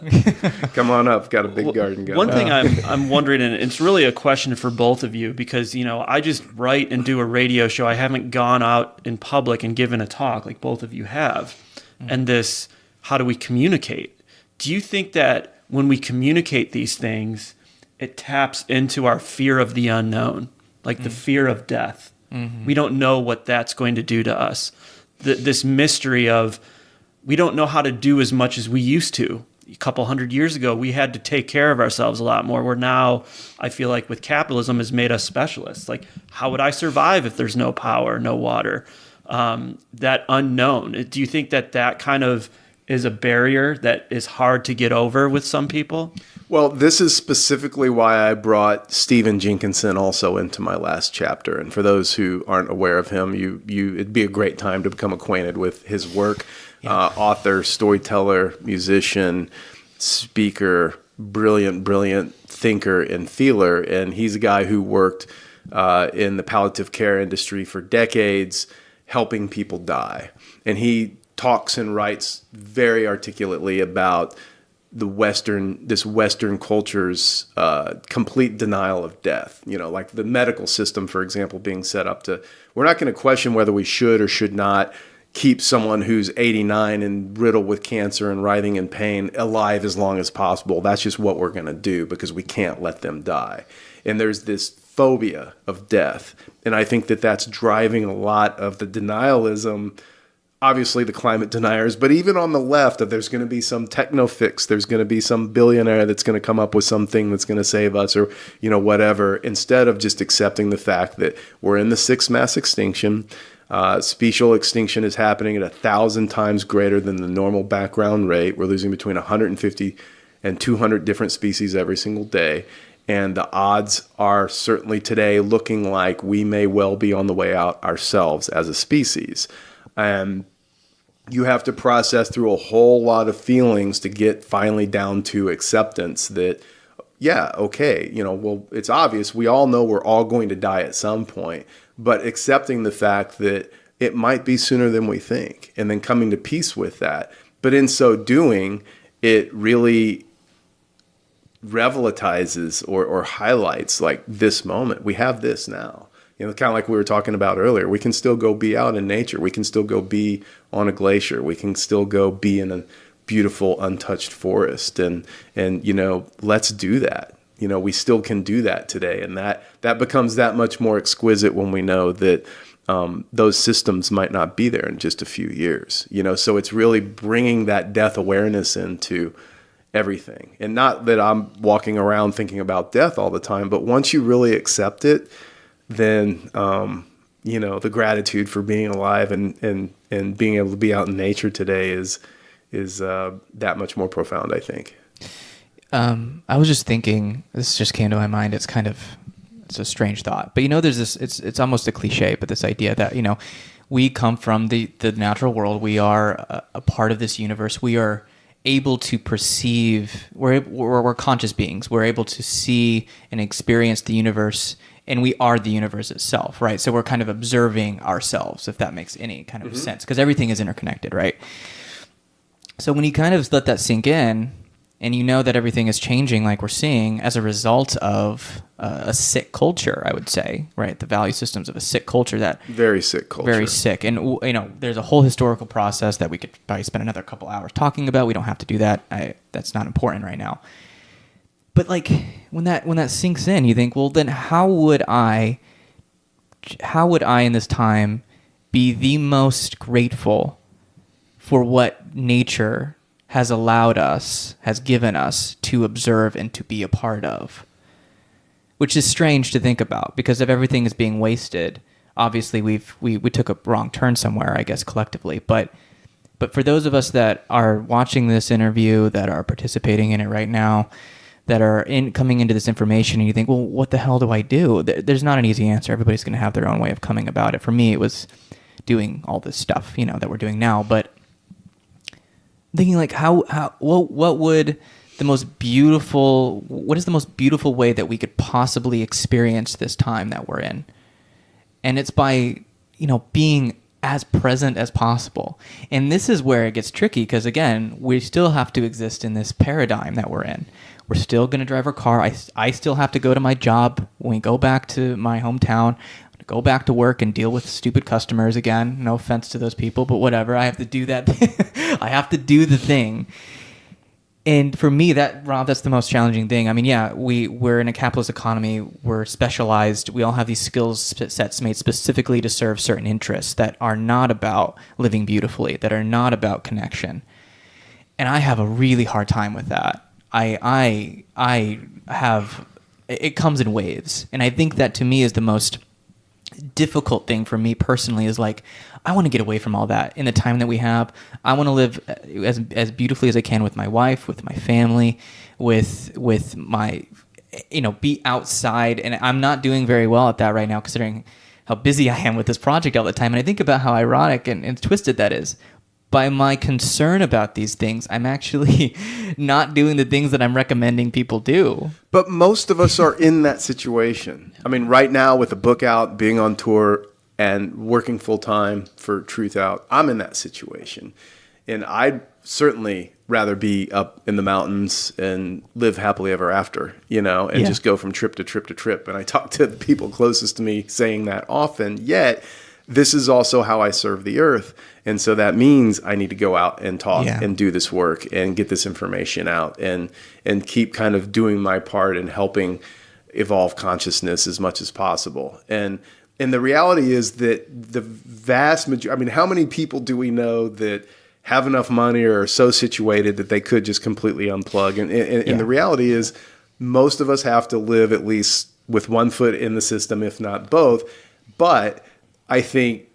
Come on up. Got a big garden going. One thing I'm wondering, and it's really a question for both of you, because, I just write and do a radio show. I haven't gone out in public and given a talk like both of you have. And this, how do we communicate? Do you think that when we communicate these things, it taps into our fear of the unknown, like the fear of death? Mm-hmm. We don't know what that's going to do to us. This mystery of we don't know how to do as much as we used to. A couple hundred years ago, we had to take care of ourselves a lot more. Where now, I feel like with capitalism has made us specialists. Like, how would I survive if there's no power, no water? That unknown. Do you think that kind of is a barrier that is hard to get over with some people? Well, this is specifically why I brought Stephen Jenkinson also into my last chapter. And for those who aren't aware of him, it'd be a great time to become acquainted with his work. Yeah. Author, storyteller, musician, speaker, brilliant thinker and feeler. And he's a guy who worked in the palliative care industry for decades, helping people die. And he talks and writes very articulately about this Western culture's complete denial of death. Like the medical system, for example, being set up to, we're not going to question whether we should or should not keep someone who's 89 and riddled with cancer and writhing in pain alive as long as possible. That's just what we're going to do because we can't let them die. And there's this phobia of death. And I think that that's driving a lot of the denialism. Obviously the climate deniers, but even on the left, that there's going to be some techno fix, there's going to be some billionaire that's going to come up with something that's going to save us or, whatever, instead of just accepting the fact that we're in the sixth mass extinction. Special extinction is happening at 1,000 times greater than the normal background rate. We're losing between 150 and 200 different species every single day. And the odds are certainly today looking like we may well be on the way out ourselves as a species. And you have to process through a whole lot of feelings to get finally down to acceptance that, yeah, okay, well, it's obvious. We all know we're all going to die at some point, but accepting the fact that it might be sooner than we think and then coming to peace with that. But in so doing, it really revitalizes or highlights like this moment. We have this now. Kind of like we were talking about earlier, we can still go be out in nature. We can still go be on a glacier. We can still go be in a beautiful, untouched forest. And let's do that. We still can do that today. And that becomes that much more exquisite when we know that those systems might not be there in just a few years. So it's really bringing that death awareness into everything. And not that I'm walking around thinking about death all the time, but once you really accept it, then, the gratitude for being alive and being able to be out in nature today is that much more profound, I think. I was just thinking, this just came to my mind. It's a strange thought, but there's this, it's almost a cliche, but this idea that, we come from the natural world. We are a part of this universe. We are able to perceive, we're conscious beings. We're able to see and experience the universe, and we are the universe itself, right? So we're kind of observing ourselves, if that makes any kind of sense, because everything is interconnected, right? So when you kind of let that sink in, and that everything is changing like we're seeing as a result of a sick culture, I would say, right? The value systems of a sick culture that... Very sick culture. Very sick. And, there's a whole historical process that we could probably spend another couple hours talking about. We don't have to do that. That's not important right now. But like when that sinks in, you think, well, then how would I in this time be the most grateful for what nature has allowed us, has given us to observe and to be a part of? Which is strange to think about, because if everything is being wasted, obviously we took a wrong turn somewhere, I guess, collectively. But for those of us that are watching this interview, that are participating in it right now, that are coming into this information, and you think, well, what the hell do I do? There's not an easy answer. Everybody's going to have their own way of coming about it. For me, it was doing all this stuff, that we're doing now. But thinking like, what would what is the most beautiful way that we could possibly experience this time that we're in? And it's by, being as present as possible. And this is where it gets tricky because, again, we still have to exist in this paradigm that we're in. We're still going to drive our car. I still have to go to my job when we go back to my hometown, go back to work and deal with stupid customers again. No offense to those people, but whatever. I have to do that. I have to do the thing. And for me, Rob, that's the most challenging thing. I mean, yeah, we're in a capitalist economy. We're specialized. We all have these skills sets made specifically to serve certain interests that are not about living beautifully, that are not about connection. And I have a really hard time with that. I have, it comes in waves. And I think that to me is the most difficult thing for me personally is like, I want to get away from all that in the time that we have. I want to live as beautifully as I can with my wife, with my family, with my, be outside. And I'm not doing very well at that right now, considering how busy I am with this project all the time. And I think about how ironic and twisted that is. By my concern about these things, I'm actually not doing the things that I'm recommending people do. But most of us are in that situation. I mean, right now with the book out, being on tour, and working full time for Truth Out, I'm in that situation. And I'd certainly rather be up in the mountains and live happily ever after, and just go from trip to trip to trip. And I talk to the people closest to me saying that often, yet this is also how I serve the earth. And so that means I need to go out and talk and do this work and get this information out and keep kind of doing my part in helping evolve consciousness as much as possible. And the reality is that the vast majority, how many people do we know that have enough money or are so situated that they could just completely unplug? And the reality is most of us have to live at least with one foot in the system, if not both. But I think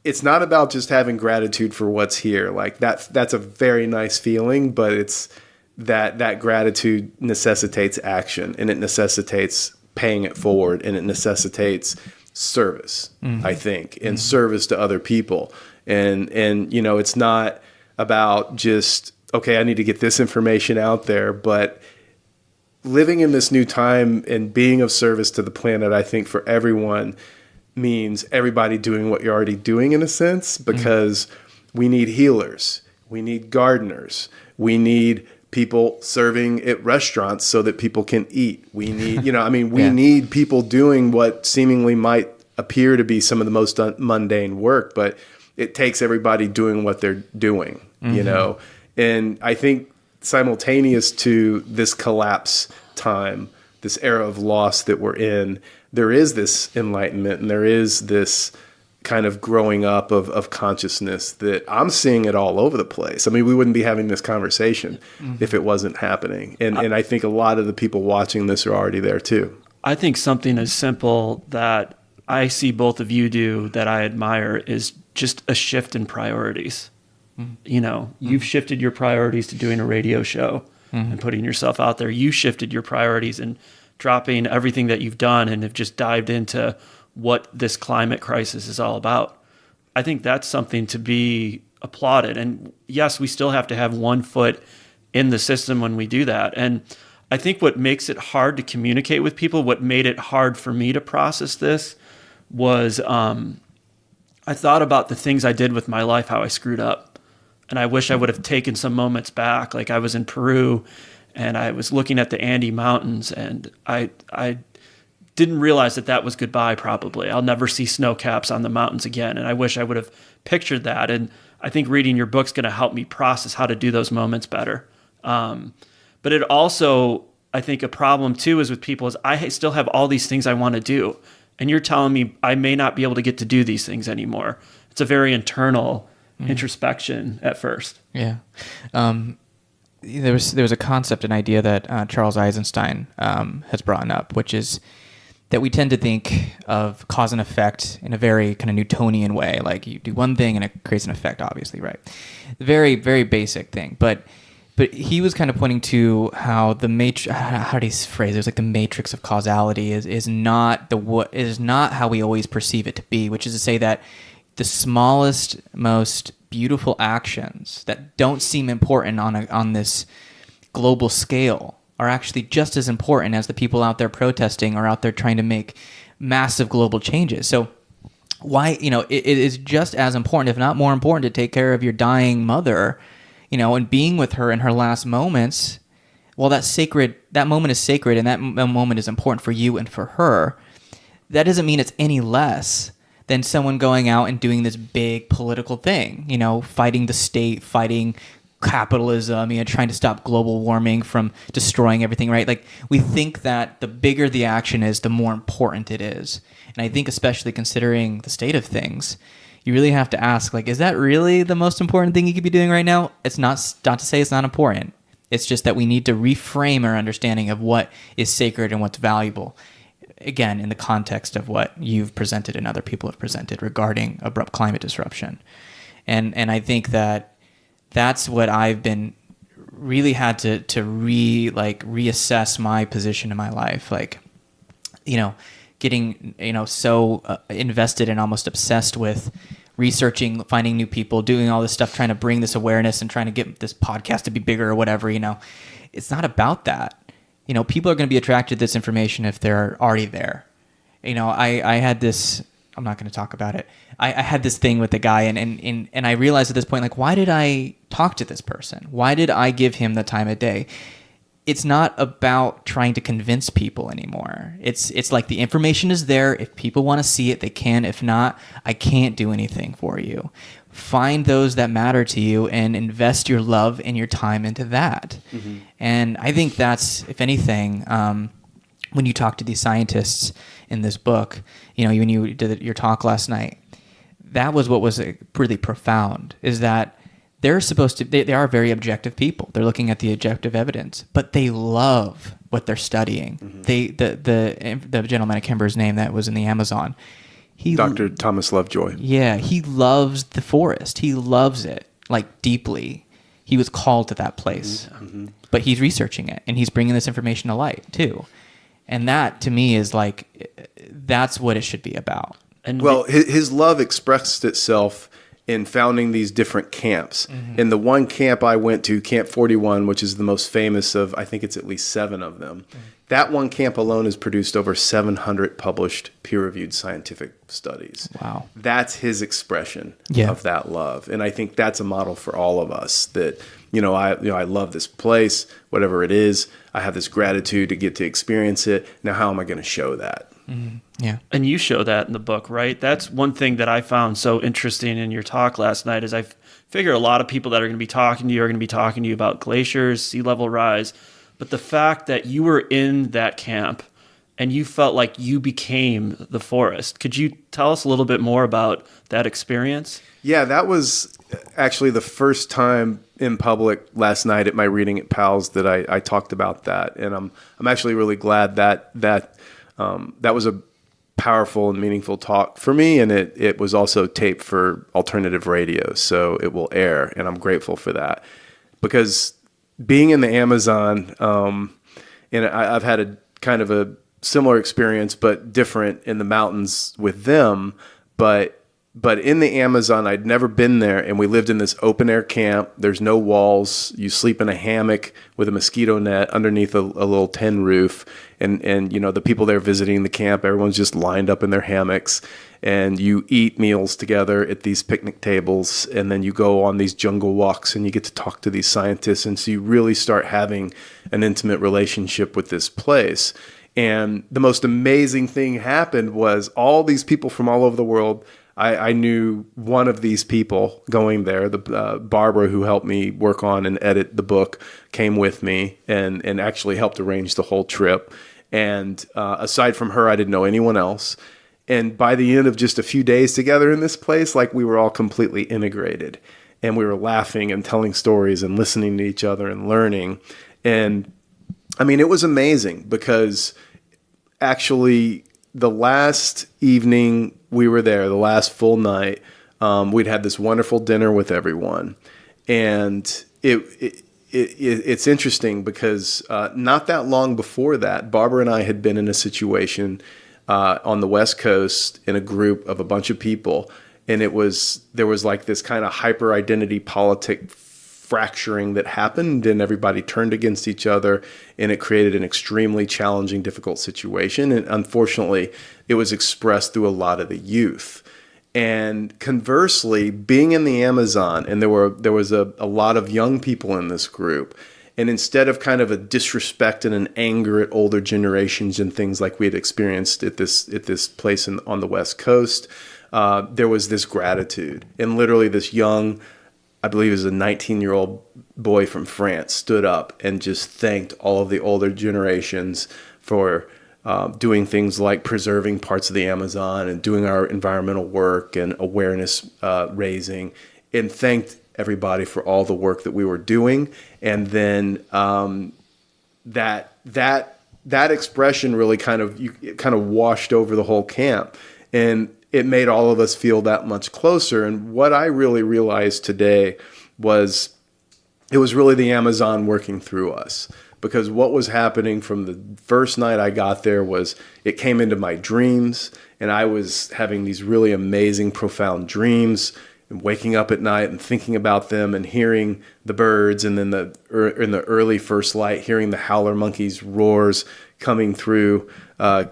it's not about just having gratitude for what's here. Like that's a very nice feeling, but it's that gratitude necessitates action, and it necessitates paying it forward, and it necessitates service, I think, and service to other people. And it's not about just, okay, I need to get this information out there, but living in this new time and being of service to the planet, I think for everyone means everybody doing what you're already doing in a sense, because we need healers, we need gardeners, we need people serving at restaurants so that people can eat. We need, we need people doing what seemingly might appear to be some of the most mundane work, but it takes everybody doing what they're doing, And I think simultaneous to this collapse time, this era of loss that we're in, there is this enlightenment and there is this kind of growing up of consciousness that I'm seeing it all over the place. I mean, we wouldn't be having this conversation if it wasn't happening. And I think a lot of the people watching this are already there too. I think something as simple that I see both of you do that I admire is just a shift in priorities. You've shifted your priorities to doing a radio show and putting yourself out there. You shifted your priorities and dropping everything that you've done and have just dived into what this climate crisis is all about. I think that's something to be applauded. And yes, we still have to have one foot in the system when we do that. And I think what makes it hard to communicate with people, what made it hard for me to process this was I thought about the things I did with my life, how I screwed up. And I wish I would have taken some moments back. Like I was in Peru and I was looking at the Andes Mountains and I didn't realize that was goodbye probably. I'll never see snow caps on the mountains again. And I wish I would have pictured that. And I think reading your book's going to help me process how to do those moments better. But it also, I think a problem too is with people is I still have all these things I want to do. And you're telling me I may not be able to get to do these things anymore. It's a very internal introspection at first. Yeah. There was a concept, an idea that Charles Eisenstein has brought up, which is that we tend to think of cause and effect in a very kind of Newtonian way. Like you do one thing and it creates an effect, obviously, right? Very, very basic thing. But he was kind of pointing to how the how do you phrase it? It was like the matrix of causality is not how we always perceive it to be, which is to say that the smallest, most beautiful actions that don't seem important on this global scale are actually just as important as the people out there protesting or out there trying to make massive global changes. So why, it is just as important, if not more important, to take care of your dying mother, and being with her in her last moments. Well, that moment is sacred, and that moment is important for you and for her. That doesn't mean it's any less than someone going out and doing this big political thing, fighting the state, fighting capitalism, trying to stop global warming from destroying everything, right? Like, we think that the bigger the action is, the more important it is. And I think, especially considering the state of things, you really have to ask, like, is that really the most important thing you could be doing right now? It's not to say it's not important. It's just that we need to reframe our understanding of what is sacred and what's valuable. Again, in the context of what you've presented and other people have presented regarding abrupt climate disruption. And I think that's what I've been really had to reassess my position in my life. Like, getting, so invested and almost obsessed with researching, finding new people, doing all this stuff, trying to bring this awareness and trying to get this podcast to be bigger or whatever, it's not about that. People are going to be attracted to this information if they're already there. I had this, I'm not going to talk about it. I had this thing with the guy and I realized at this point, like, why did I talk to this person? Why did I give him the time of day? It's not about trying to convince people anymore. It's like the information is there. If people want to see it, they can. If not, I can't do anything for you. Find those that matter to you and invest your love and your time into that. Mm-hmm. And I think that's, if anything, when you talk to these scientists in this book, when you did your talk last night, that was what was really profound, is that they're supposed to, they are very objective people. They're looking at the objective evidence, but they love what they're studying. Mm-hmm. The gentleman, I can't remember his name, that was in the Amazon. Dr. Thomas Lovejoy. Yeah, he loves the forest. He loves it, like, deeply. He was called to that place. Mm-hmm. But he's researching it, and he's bringing this information to light, too. And that, to me, is like, that's what it should be about. And his love expressed itself in founding these different camps. Mm-hmm. In the one camp I went to, Camp 41, which is the most famous of, I think it's at least 7 of them, mm-hmm. That one camp alone has produced over 700 published peer-reviewed scientific studies. Wow. That's his expression of that love. And I think that's a model for all of us, that, I love this place, whatever it is. I have this gratitude to get to experience it. Now, how am I going to show that? Mm-hmm. Yeah. And you show that in the book, right? That's one thing that I found so interesting in your talk last night, is I figure a lot of people that are going to be talking to you are going to be talking to you about glaciers, sea level rise. But the fact that you were in that camp and you felt like you became the forest. Could you tell us a little bit more about that experience? Yeah, that was actually the first time in public last night at my reading at Powell's that I talked about that. And I'm actually really glad that was a powerful and meaningful talk for me, and it was also taped for alternative radio, so it will air, and I'm grateful for that. Because being in the Amazon, and I've had a kind of a similar experience, but different in the mountains with them. But in the Amazon, I'd never been there, and we lived in this open air camp. There's no walls. You sleep in a hammock with a mosquito net underneath a little tin roof. And the people there visiting the camp, everyone's just lined up in their hammocks, and you eat meals together at these picnic tables, and then you go on these jungle walks and you get to talk to these scientists. And so you really start having an intimate relationship with this place. And the most amazing thing happened was all these people from all over the world. I knew one of these people going there, the Barbara, who helped me work on and edit the book, came with me and actually helped arrange the whole trip. And aside from her, I didn't know anyone else. And by the end of just a few days together in this place, like, we were all completely integrated. And we were laughing and telling stories and listening to each other and learning. And I mean, it was amazing, because actually the last evening we were there, the last full night, we'd had this wonderful dinner with everyone. And it's interesting because not that long before that, Barbara and I had been in a situation on the West Coast in a group of a bunch of people. And there was like this kind of hyper identity politic fracturing that happened, and everybody turned against each other, and it created an extremely challenging, difficult situation. And unfortunately, it was expressed through a lot of the youth. And conversely, being in the Amazon, and there was a lot of young people in this group, and instead of kind of a disrespect and an anger at older generations and things like we had experienced at this place on the West Coast, there was this gratitude. And literally this young, I believe it was a 19-year-old boy from France, stood up and just thanked all of the older generations for doing things like preserving parts of the Amazon and doing our environmental work and awareness raising, and thanked everybody for all the work that we were doing. And then that expression really kind of washed over the whole camp, and it made all of us feel that much closer. And what I really realized today was it was really the Amazon working through us. Because what was happening from the first night I got there was it came into my dreams, and I was having these really amazing, profound dreams, and waking up at night and thinking about them and hearing the birds, and then in the early first light, hearing the howler monkeys' roars coming through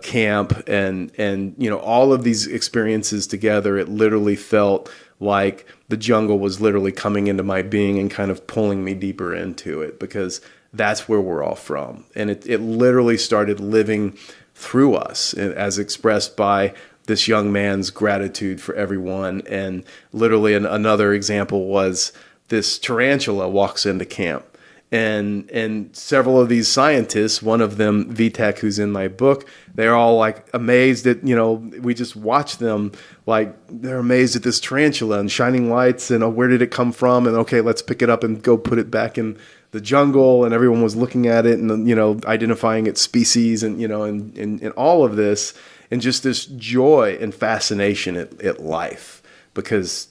camp, and all of these experiences together. It literally felt like the jungle was literally coming into my being and kind of pulling me deeper into it, because that's where we're all from. And it literally started living through us, as expressed by this young man's gratitude for everyone. And literally another example was this tarantula walks into camp. And several of these scientists, one of them, Vitek, who's in my book, they're all like amazed at, we just watch them, like they're amazed at this tarantula and shining lights, and where did it come from? And okay, let's pick it up and go put it back in the jungle. And everyone was looking at it and, identifying its species and all of this, and just this joy and fascination at life. Because,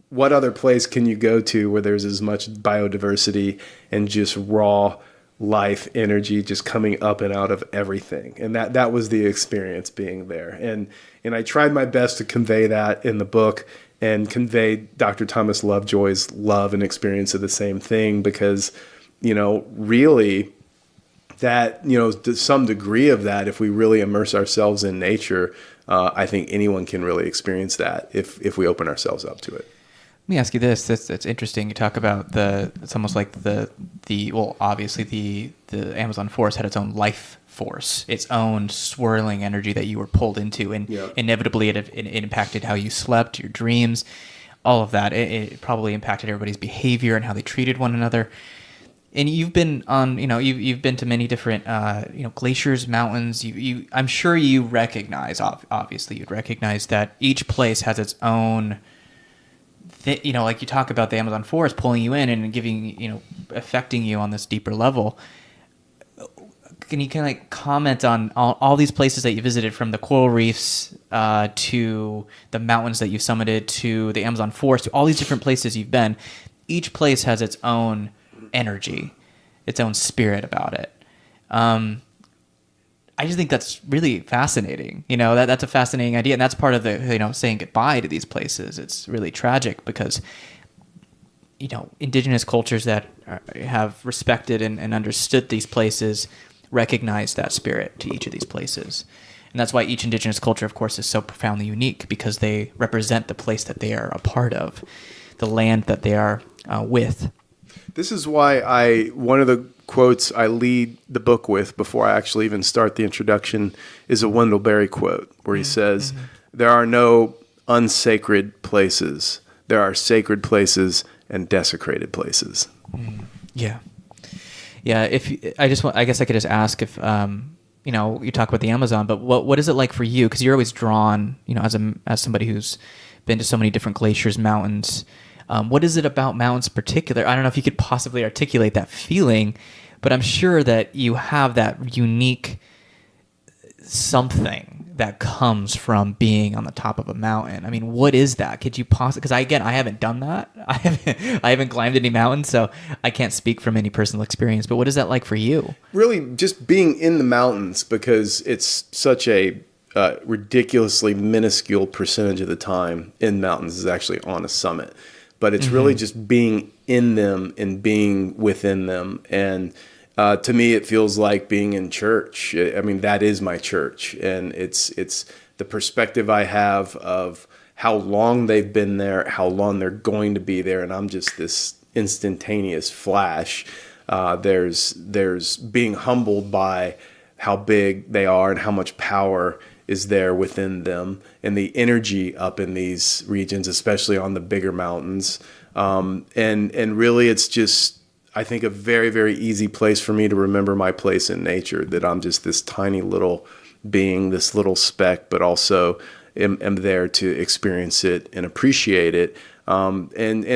what other place can you go to where there's as much biodiversity and just raw life energy just coming up and out of everything? And that was the experience being there. And I tried my best to convey that in the book, and convey Dr. Thomas Lovejoy's love and experience of the same thing, because, really that, to some degree of that, if we really immerse ourselves in nature, I think anyone can really experience that if we open ourselves up to it. Let me ask you this. That's interesting. You talk about it's almost like obviously the Amazon forest had its own life force, its own swirling energy that you were pulled into, and inevitably it impacted how you slept, your dreams, all of that. It probably impacted everybody's behavior and how they treated one another. And you've been on, you've been to many different, glaciers, mountains. I'm sure you recognize, obviously you'd recognize that each place has its own, like you talk about the Amazon forest pulling you in and giving, affecting you on this deeper level. Can you kind of comment on all these places that you visited, from the coral reefs to the mountains that you summited, to the Amazon forest, to all these different places you've been? Each place has its own energy, its own spirit about it. I just think that's really fascinating. That's a fascinating idea, and that's part of the saying goodbye to these places. It's really tragic because indigenous cultures that have respected and understood these places recognize that spirit to each of these places. And that's why each indigenous culture, of course, is so profoundly unique, because they represent the place that they are a part of, the land that they are with. This is why one of the quotes I lead the book with before I actually even start the introduction is a Wendell Berry quote, where he says, "There are no unsacred places. There are sacred places and desecrated places." Yeah. Yeah. I guess I could just ask if, you talk about the Amazon, but what is it like for you? Because you're always drawn, as somebody who's been to so many different glaciers, mountains. What is it about mountains in particular? I don't know if you could possibly articulate that feeling, but I'm sure that you have that unique something that comes from being on the top of a mountain. I mean, what is that? Could you possibly? Because I haven't done that. I haven't climbed any mountains, so I can't speak from any personal experience. But what is that like for you? Really, just being in the mountains, because it's such a ridiculously minuscule percentage of the time in mountains is actually on a summit. but it's really just being in them and being within them. And to me, it feels like being in church. I mean, that is my church, and it's the perspective I have of how long they've been there, how long they're going to be there, and I'm just this instantaneous flash. There's being humbled by how big they are and how much power is there within them, and the energy up in these regions, especially on the bigger mountains. And really, it's just, I think, a very, very easy place for me to remember my place in nature, that I'm just this tiny little being, this little speck, but also am there to experience it and appreciate it. And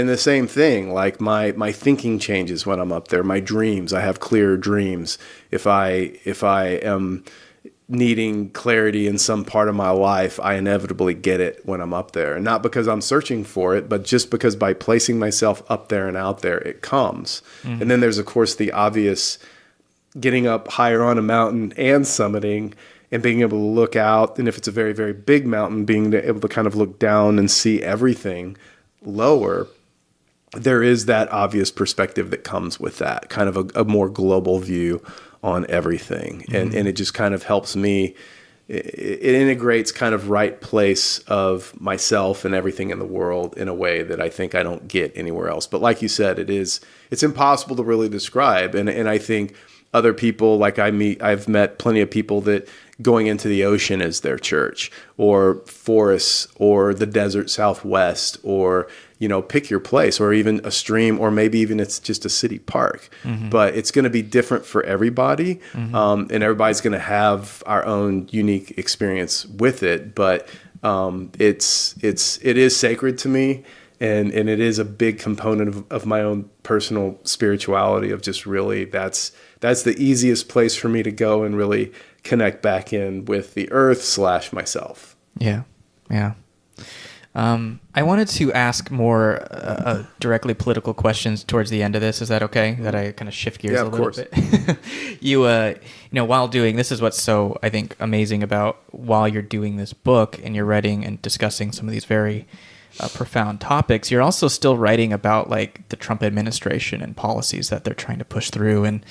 the same thing, like my thinking changes when I'm up there. My dreams, I have clearer dreams. If I am needing clarity in some part of my life, I inevitably get it when I'm up there. And not because I'm searching for it, but just because by placing myself up there and out there, it comes. Mm-hmm. And then there's, of course, the obvious getting up higher on a mountain and summiting and being able to look out. And if it's a very, very big mountain, being able to kind of look down and see everything lower. There is that obvious perspective that comes with that, kind of a more global view on everything. And it just kind of helps me. It integrates kind of right place of myself and everything in the world in a way that I think I don't get anywhere else. But like you said, it's impossible to really describe. And I think other people, like I've met plenty of people that going into the ocean is their church, or forests, or the desert Southwest, or, pick your place, or even a stream, or maybe even it's just a city park. Mm-hmm. But it's going to be different for everybody. Mm-hmm. And everybody's going to have our own unique experience with it. But it is sacred to me. And it is a big component of my own personal spirituality, of just really, that's the easiest place for me to go and really connect back in with the earth / myself. Yeah. I wanted to ask more directly political questions towards the end of this. Is that okay? That I kind of shift gears a little bit? You, while doing, this is what's so, I think, amazing about while you're doing this book and you're writing and discussing some of these very profound topics, you're also still writing about like the Trump administration and policies that they're trying to push through. And,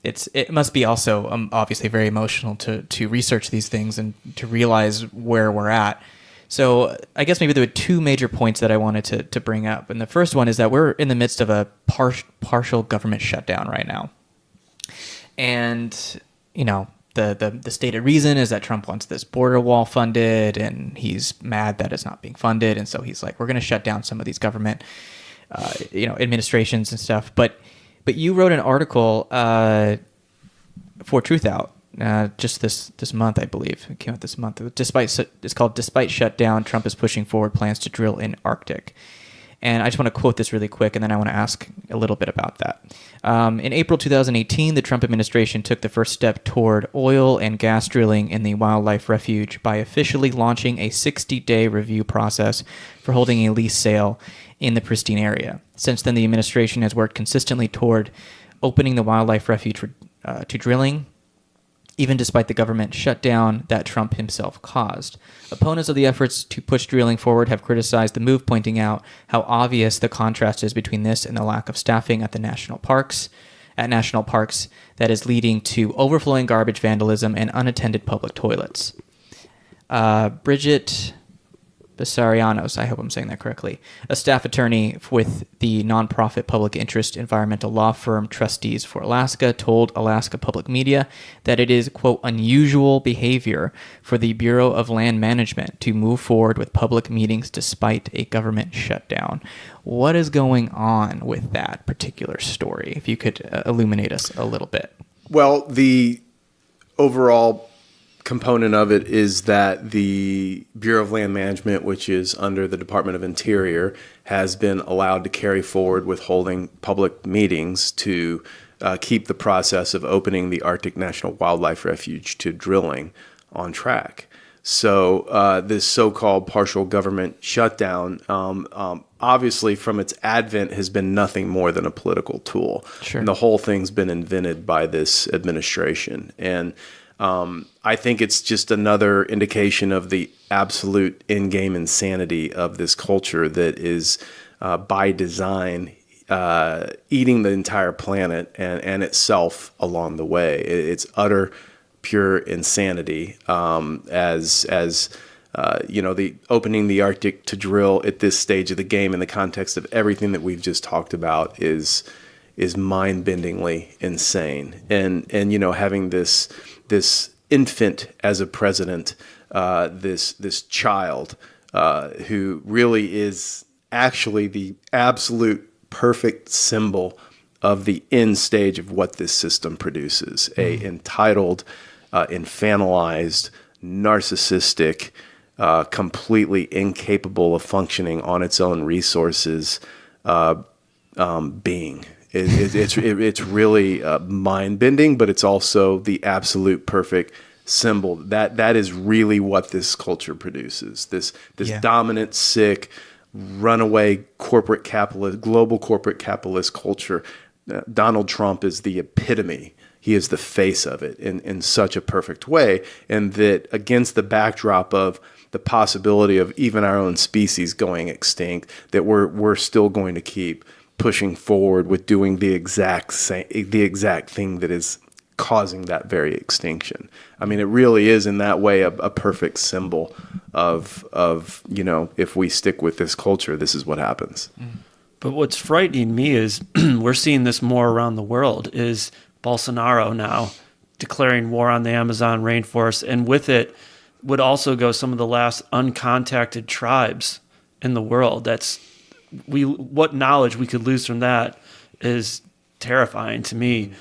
it must be also obviously very emotional to research these things and to realize where we're at. So I guess maybe there were two major points that I wanted to bring up. And the first one is that we're in the midst of a partial government shutdown right now. And, the stated reason is that Trump wants this border wall funded, and he's mad that it's not being funded. And so he's like, we're going to shut down some of these government, administrations and stuff. But you wrote an article for Truth Out just this month, I believe. It came out this month. It's called "Despite Shutdown, Trump is Pushing Forward Plans to Drill in Arctic." And I just want to quote this really quick, and then I want to ask a little bit about that. In April 2018, the Trump administration took the first step toward oil and gas drilling in the wildlife refuge by officially launching a 60-day review process for holding a lease sale in the pristine area. Since then, the administration has worked consistently toward opening the wildlife refuge to drilling, even despite the government shutdown that Trump himself caused. Opponents of the efforts to push drilling forward have criticized the move, pointing out how obvious the contrast is between this and the lack of staffing at national parks that is leading to overflowing garbage vandalism and unattended public toilets. Bridget Bessarianos, I hope I'm saying that correctly, a staff attorney with the nonprofit public interest environmental law firm Trustees for Alaska, told Alaska Public Media that it is, quote, unusual behavior for the Bureau of Land Management to move forward with public meetings despite a government shutdown. What is going on with that particular story? If you could illuminate us a little bit. Well, the overall component of it is that the Bureau of Land Management, which is under the Department of Interior, has been allowed to carry forward with holding public meetings to keep the process of opening the Arctic National Wildlife Refuge to drilling on track. So this so-called partial government shutdown, obviously from its advent, has been nothing more than a political tool. Sure. And the whole thing's been invented by this administration. And I think it's just another indication of the absolute in-game insanity of this culture that is, by design, eating the entire planet and itself along the way. It's utter, pure insanity. The opening the Arctic to drill at this stage of the game in the context of everything that we've just talked about is mind-bendingly insane. And having this infant as a president, this child who really is actually the absolute perfect symbol of the end stage of what this system produces, a entitled, infantilized, narcissistic, completely incapable of functioning on its own resources being. It's really mind-bending, but it's also the absolute perfect symbol. That is really what this culture produces. This dominant, sick, runaway corporate capitalist, global corporate capitalist culture. Donald Trump is the epitome. He is the face of it in such a perfect way, and that against the backdrop of the possibility of even our own species going extinct, that we're still going to keep pushing forward with doing the exact thing that is causing that very extinction. I mean, it really is in that way a perfect symbol of if we stick with this culture, this is what happens. But what's frightening me is we're seeing this more around the world, is Bolsonaro now declaring war on the Amazon rainforest, and with it would also go some of the last uncontacted tribes in the world. What knowledge we could lose from that is terrifying to me.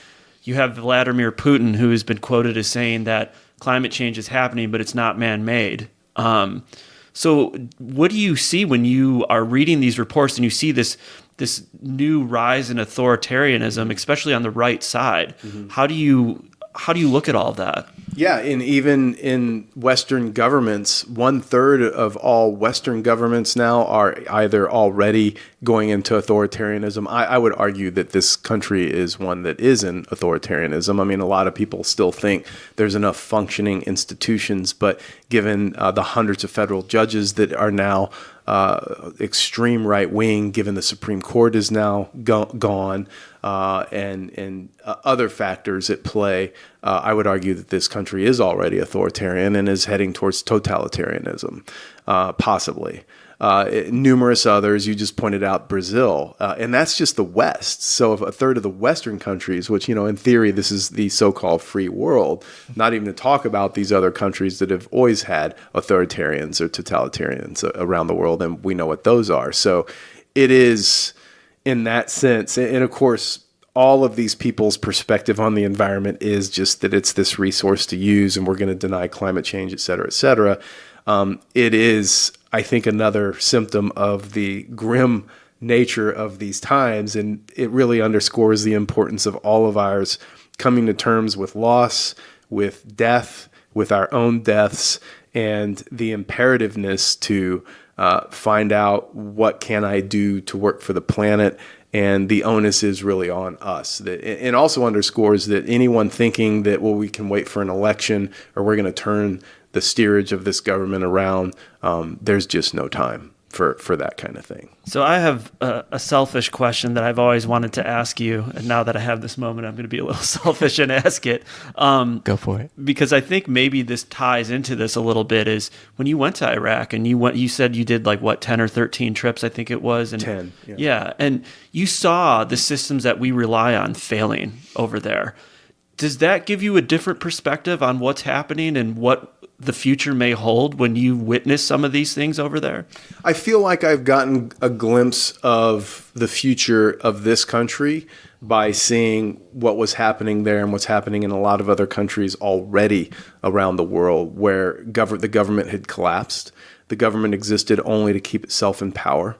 You have Vladimir Putin, who has been quoted as saying that climate change is happening, but it's not man-made. So what do you see when you are reading these reports and you see this new rise in authoritarianism, especially on the right side? Mm-hmm. How do you look at all of that? Yeah, and even in Western governments, 1/3 of all Western governments now are either already going into authoritarianism. I would argue that this country is one that is in authoritarianism. I mean, a lot of people still think there's enough functioning institutions, but given the hundreds of federal judges that are now extreme right wing, given the Supreme Court is now gone, and other factors at play, I would argue that this country is already authoritarian and is heading towards totalitarianism, possibly. Numerous others, you just pointed out Brazil, and that's just the West. So if 1/3 of the Western countries, which, in theory, this is the so-called free world, not even to talk about these other countries that have always had authoritarians or totalitarians around the world, and we know what those are. So it is, in that sense, and of course, all of these people's perspective on the environment is just that it's this resource to use, and we're going to deny climate change, et cetera, et cetera. It is, I think, another symptom of the grim nature of these times, and it really underscores the importance of all of ours coming to terms with loss, with death, with our own deaths, and the imperativeness to find out what can I do to work for the planet. And the onus is really on us. It also underscores that anyone thinking that, well, we can wait for an election or we're going to turn the steerage of this government around, there's just no time for that kind of thing. So I have a selfish question that I've always wanted to ask you, and now that I have this moment, I'm going to be a little selfish and ask it. Go for it. Because I think maybe this ties into this a little bit. Is when you went to Iraq and you said you did 10 or 13 trips, I think it was. And 10. Yeah, and you saw the systems that we rely on failing over there. Does that give you a different perspective on what's happening and what the future may hold when you witness some of these things over there? I feel like I've gotten a glimpse of the future of this country by seeing what was happening there and what's happening in a lot of other countries already around the world, where the government had collapsed. The government existed only to keep itself in power.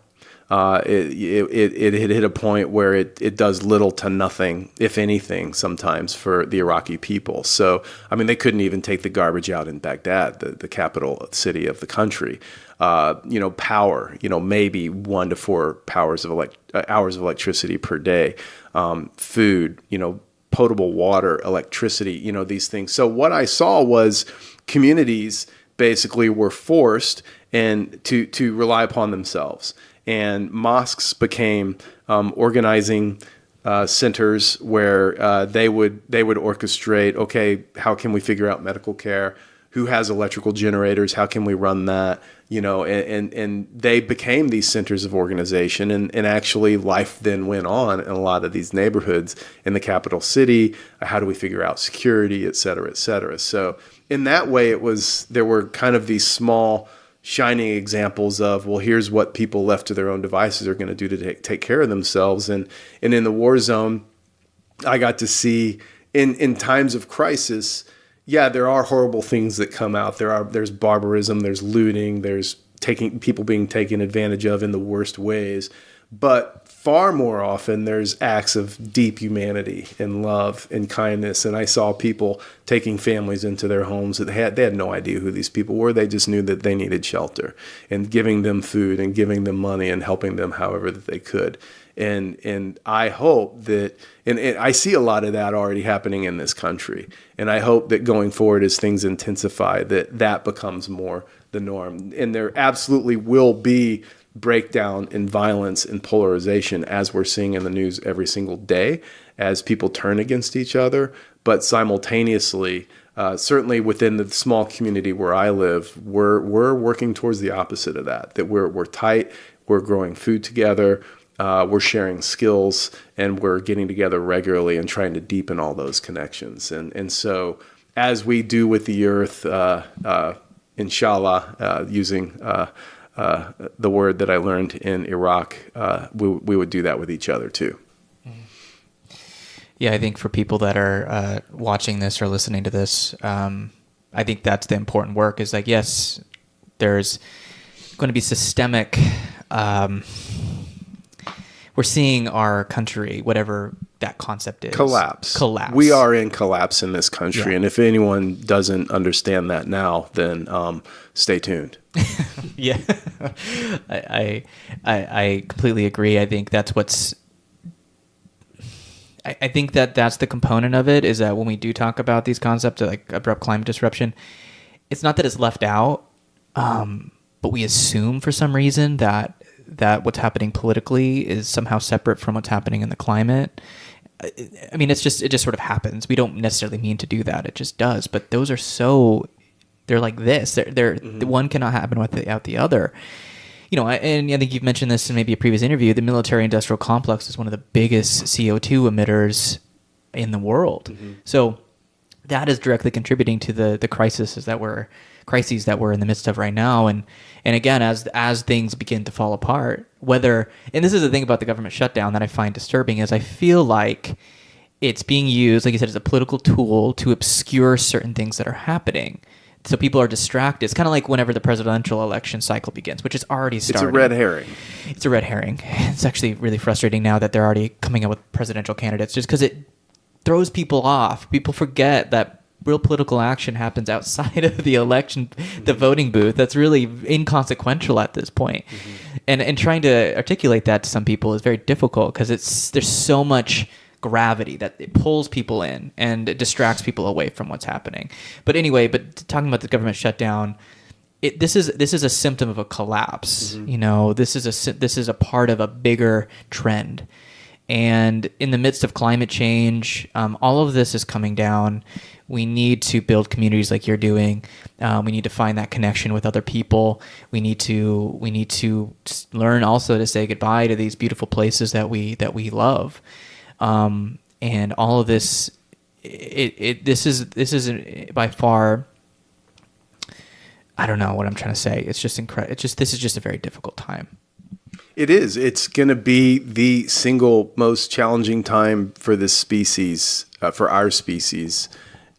It had hit a point where it does little to nothing, if anything, sometimes for the Iraqi people. So, I mean, they couldn't even take the garbage out in Baghdad, the capital city of the country. Power, maybe 1 to 4 hours of electricity per day. Food, potable water, electricity, these things. So what I saw was communities basically were forced and to rely upon themselves. And mosques became organizing centers where they would orchestrate, okay, how can we figure out medical care? Who has electrical generators? How can we run that? And they became these centers of organization, and actually life then went on in a lot of these neighborhoods in the capital city. How do we figure out security, et cetera, et cetera? So in that way, there were kind of these small shining examples of, well, here's what people left to their own devices are going to do to take care of themselves. And in the war zone, I got to see in times of crisis, yeah, there are horrible things that come out. There's barbarism, there's looting, there's people being taken advantage of in the worst ways. But far more often, there's acts of deep humanity and love and kindness. And I saw people taking families into their homes that they had no idea who these people were. They just knew that they needed shelter, and giving them food and giving them money and helping them however that they could. And I hope that, and I see a lot of that already happening in this country. And I hope that going forward, as things intensify, that becomes more the norm. And there absolutely will be breakdown in violence and polarization, as we're seeing in the news every single day, as people turn against each other. But simultaneously, certainly within the small community where I live, we're working towards the opposite of that. That we're tight, we're growing food together, we're sharing skills, and we're getting together regularly and trying to deepen all those connections. And so, as we do with the earth, inshallah, using the word that I learned in Iraq, we would do that with each other too. Yeah, I think for people that are watching this or listening to this, I think that's the important work. Is like, yes, there's going to be systemic. We're seeing our country, whatever that concept is, collapse. We are in collapse in this country, and if anyone doesn't understand that now, then stay tuned. Yeah, I completely agree. I think that's what's. I think that's the component of it, is that when we do talk about these concepts like abrupt climate disruption, it's not that it's left out, but we assume for some reason that what's happening politically is somehow separate from what's happening in the climate. I mean, it just sort of happens. We don't necessarily mean to do that. It just does. But those are they're like this. They're the one cannot happen without the other. And I think you've mentioned this in maybe a previous interview. The military-industrial complex is one of the biggest CO2 emitters in the world. Mm-hmm. So that is directly contributing to the crises that we're in the midst of right now. And again, as things begin to fall apart, and this is the thing about the government shutdown that I find disturbing, is I feel like it's being used, like you said, as a political tool to obscure certain things that are happening. So people are distracted. It's kind of like whenever the presidential election cycle begins, which is already starting. It's a red herring. It's a red herring. It's actually really frustrating now that they're already coming up with presidential candidates, just because it throws people off. People forget that real political action happens outside of the election, the voting booth. That's really inconsequential at this point. Mm-hmm. And trying to articulate that to some people is very difficult, because there's so much gravity that it pulls people in and it distracts people away from what's happening. But anyway, talking about the government shutdown, this is a symptom of a collapse. Mm-hmm. This is a part of a bigger trend. And in the midst of climate change, all of this is coming down. We need to build communities like you're doing. We need to find that connection with other people. We need to learn also to say goodbye to these beautiful places that we love. And all of this, this is by far. I don't know what I'm trying to say. It's just incredible. This is just a very difficult time. It is. It's going to be the single most challenging time for this species, for our species,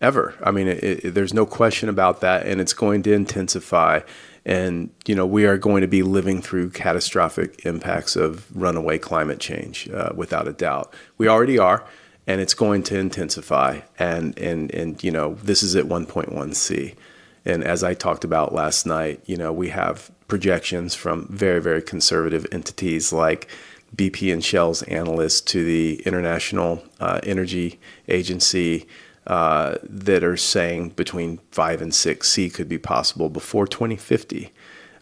ever. I mean, there's no question about that, and it's going to intensify. And, we are going to be living through catastrophic impacts of runaway climate change, without a doubt. We already are, and it's going to intensify. And this is at 1.1C. And as I talked about last night, we have projections from very, very conservative entities like BP and Shell's analysts to the International Energy Agency that are saying between 5 and 6C could be possible before 2050.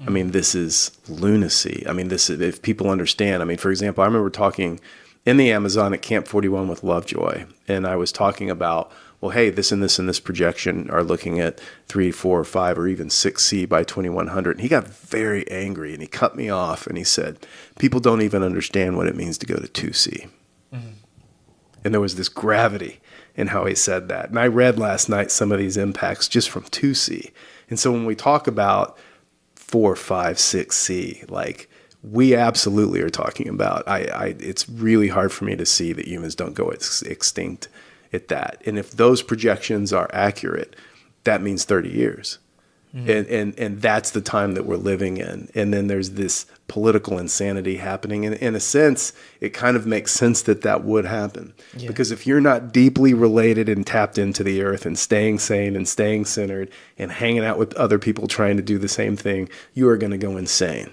I mean, this is lunacy. I mean, this is, if people understand. I mean, for example, I remember talking in the Amazon at Camp 41 with Lovejoy, and I was talking about, well, hey, this and this and this projection are looking at 3, 4, 5, or even 6C by 2100. And he got very angry, and he cut me off, and he said, people don't even understand what it means to go to 2C. Mm-hmm. And there was this gravity in how he said that. And I read last night some of these impacts just from 2C. And so when we talk about 4, 5, 6C, like, we absolutely are talking about, it's really hard for me to see that humans don't go extinct at that. And if those projections are accurate, that means 30 years. Mm-hmm. And that's the time that we're living in. And then there's this political insanity happening. And in a sense, it kind of makes sense that that would happen. Yeah. Because if you're not deeply related and tapped into the earth and staying sane and staying centered and hanging out with other people trying to do the same thing, you are going to go insane.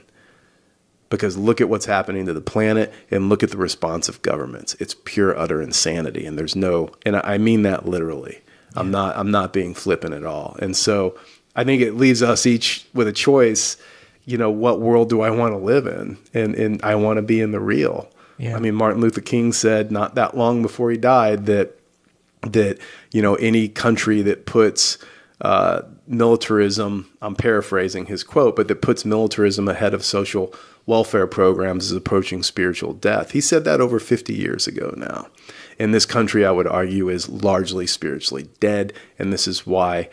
Because look at what's happening to the planet and look at the response of governments. It's pure, utter insanity. And there's no, and I mean that literally. Yeah. I'm not being flippant at all. And so I think it leaves us each with a choice, what world do I want to live in? And I want to be in the real. Yeah. I mean, Martin Luther King said not that long before he died that any country that puts militarism, I'm paraphrasing his quote, but that puts militarism ahead of social welfare programs is approaching spiritual death. He said that over 50 years ago now. And this country, I would argue, is largely spiritually dead. And this is why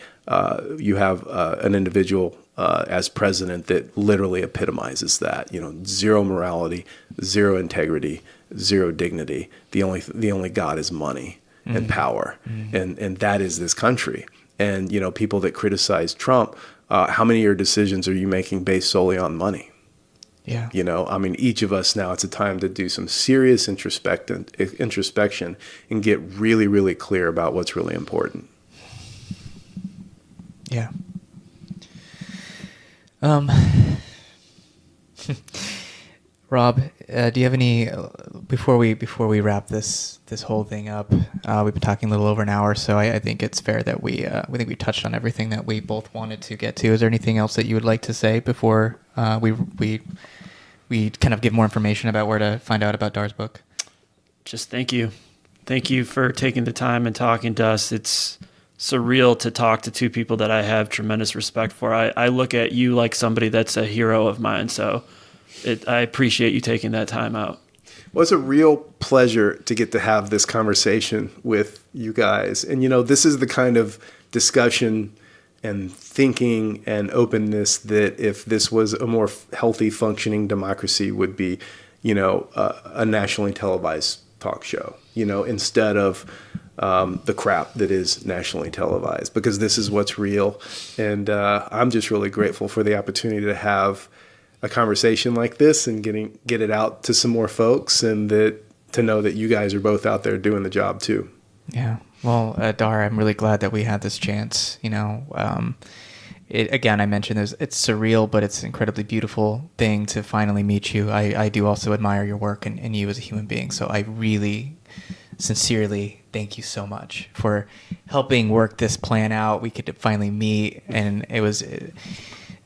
you have an individual as president that literally epitomizes that. Zero morality, zero integrity, zero dignity. The only God is money and power. And that is this country. And, people that criticize Trump, how many of your decisions are you making based solely on money? Yeah. Each of us now, it's a time to do some serious introspection and get really, really clear about what's really important. Yeah. Rob, do you have any, before we wrap this whole thing up, we've been talking a little over an hour, so I think it's fair that we think we touched on everything that we both wanted to get to. Is there anything else that you would like to say before we kind of give more information about where to find out about Dahr's book? Just thank you. Thank you for taking the time and talking to us. It's surreal to talk to two people that I have tremendous respect for. I look at you like somebody that's a hero of mine, so I appreciate you taking that time out. Well, it's a real pleasure to get to have this conversation with you guys. And, this is the kind of discussion and thinking and openness that if this was a more healthy, functioning democracy would be, a nationally televised talk show, instead of the crap that is nationally televised, because this is what's real. And I'm just really grateful for the opportunity to have a conversation like this and get it out to some more folks, and to know that you guys are both out there doing the job too. Yeah. Well, Dahr, I'm really glad that we had this chance. Again, I mentioned it's surreal, but it's an incredibly beautiful thing to finally meet you. I do also admire your work and you as a human being. So I really sincerely thank you so much for helping work this plan out. We could finally meet, and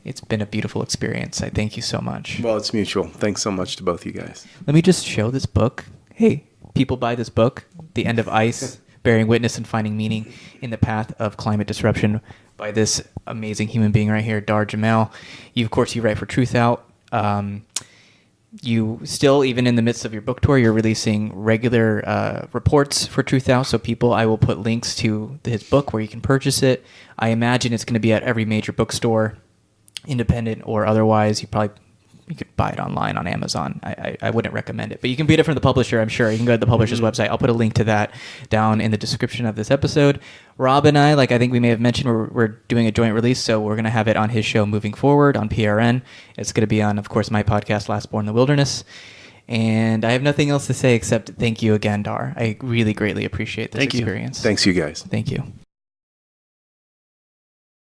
it's been a beautiful experience. I thank you so much. Well, it's mutual. Thanks so much to both you guys. Let me just show this book. Hey, people buy this book, The End of Ice, Bearing Witness and Finding Meaning in the Path of Climate Disruption, by this amazing human being right here, Dahr Jamail. You write for Truth Out. You still, even in the midst of your book tour, you're releasing regular reports for Truth Out. So people, I will put links to his book where you can purchase it. I imagine it's going to be at every major bookstore, independent or otherwise. You could buy it online on Amazon. I wouldn't recommend it, but you can get it from the publisher, I'm sure. You can go to the publisher's website. I'll put a link to that down in the description of this episode. Rob and I think we may have mentioned, we're doing a joint release, so we're going to have it on his show moving forward on PRN. It's going to be on, of course, my podcast, Last Born in the Wilderness. And I have nothing else to say except thank you again, Dahr. I really greatly appreciate this experience. Thanks, you guys. Thank you.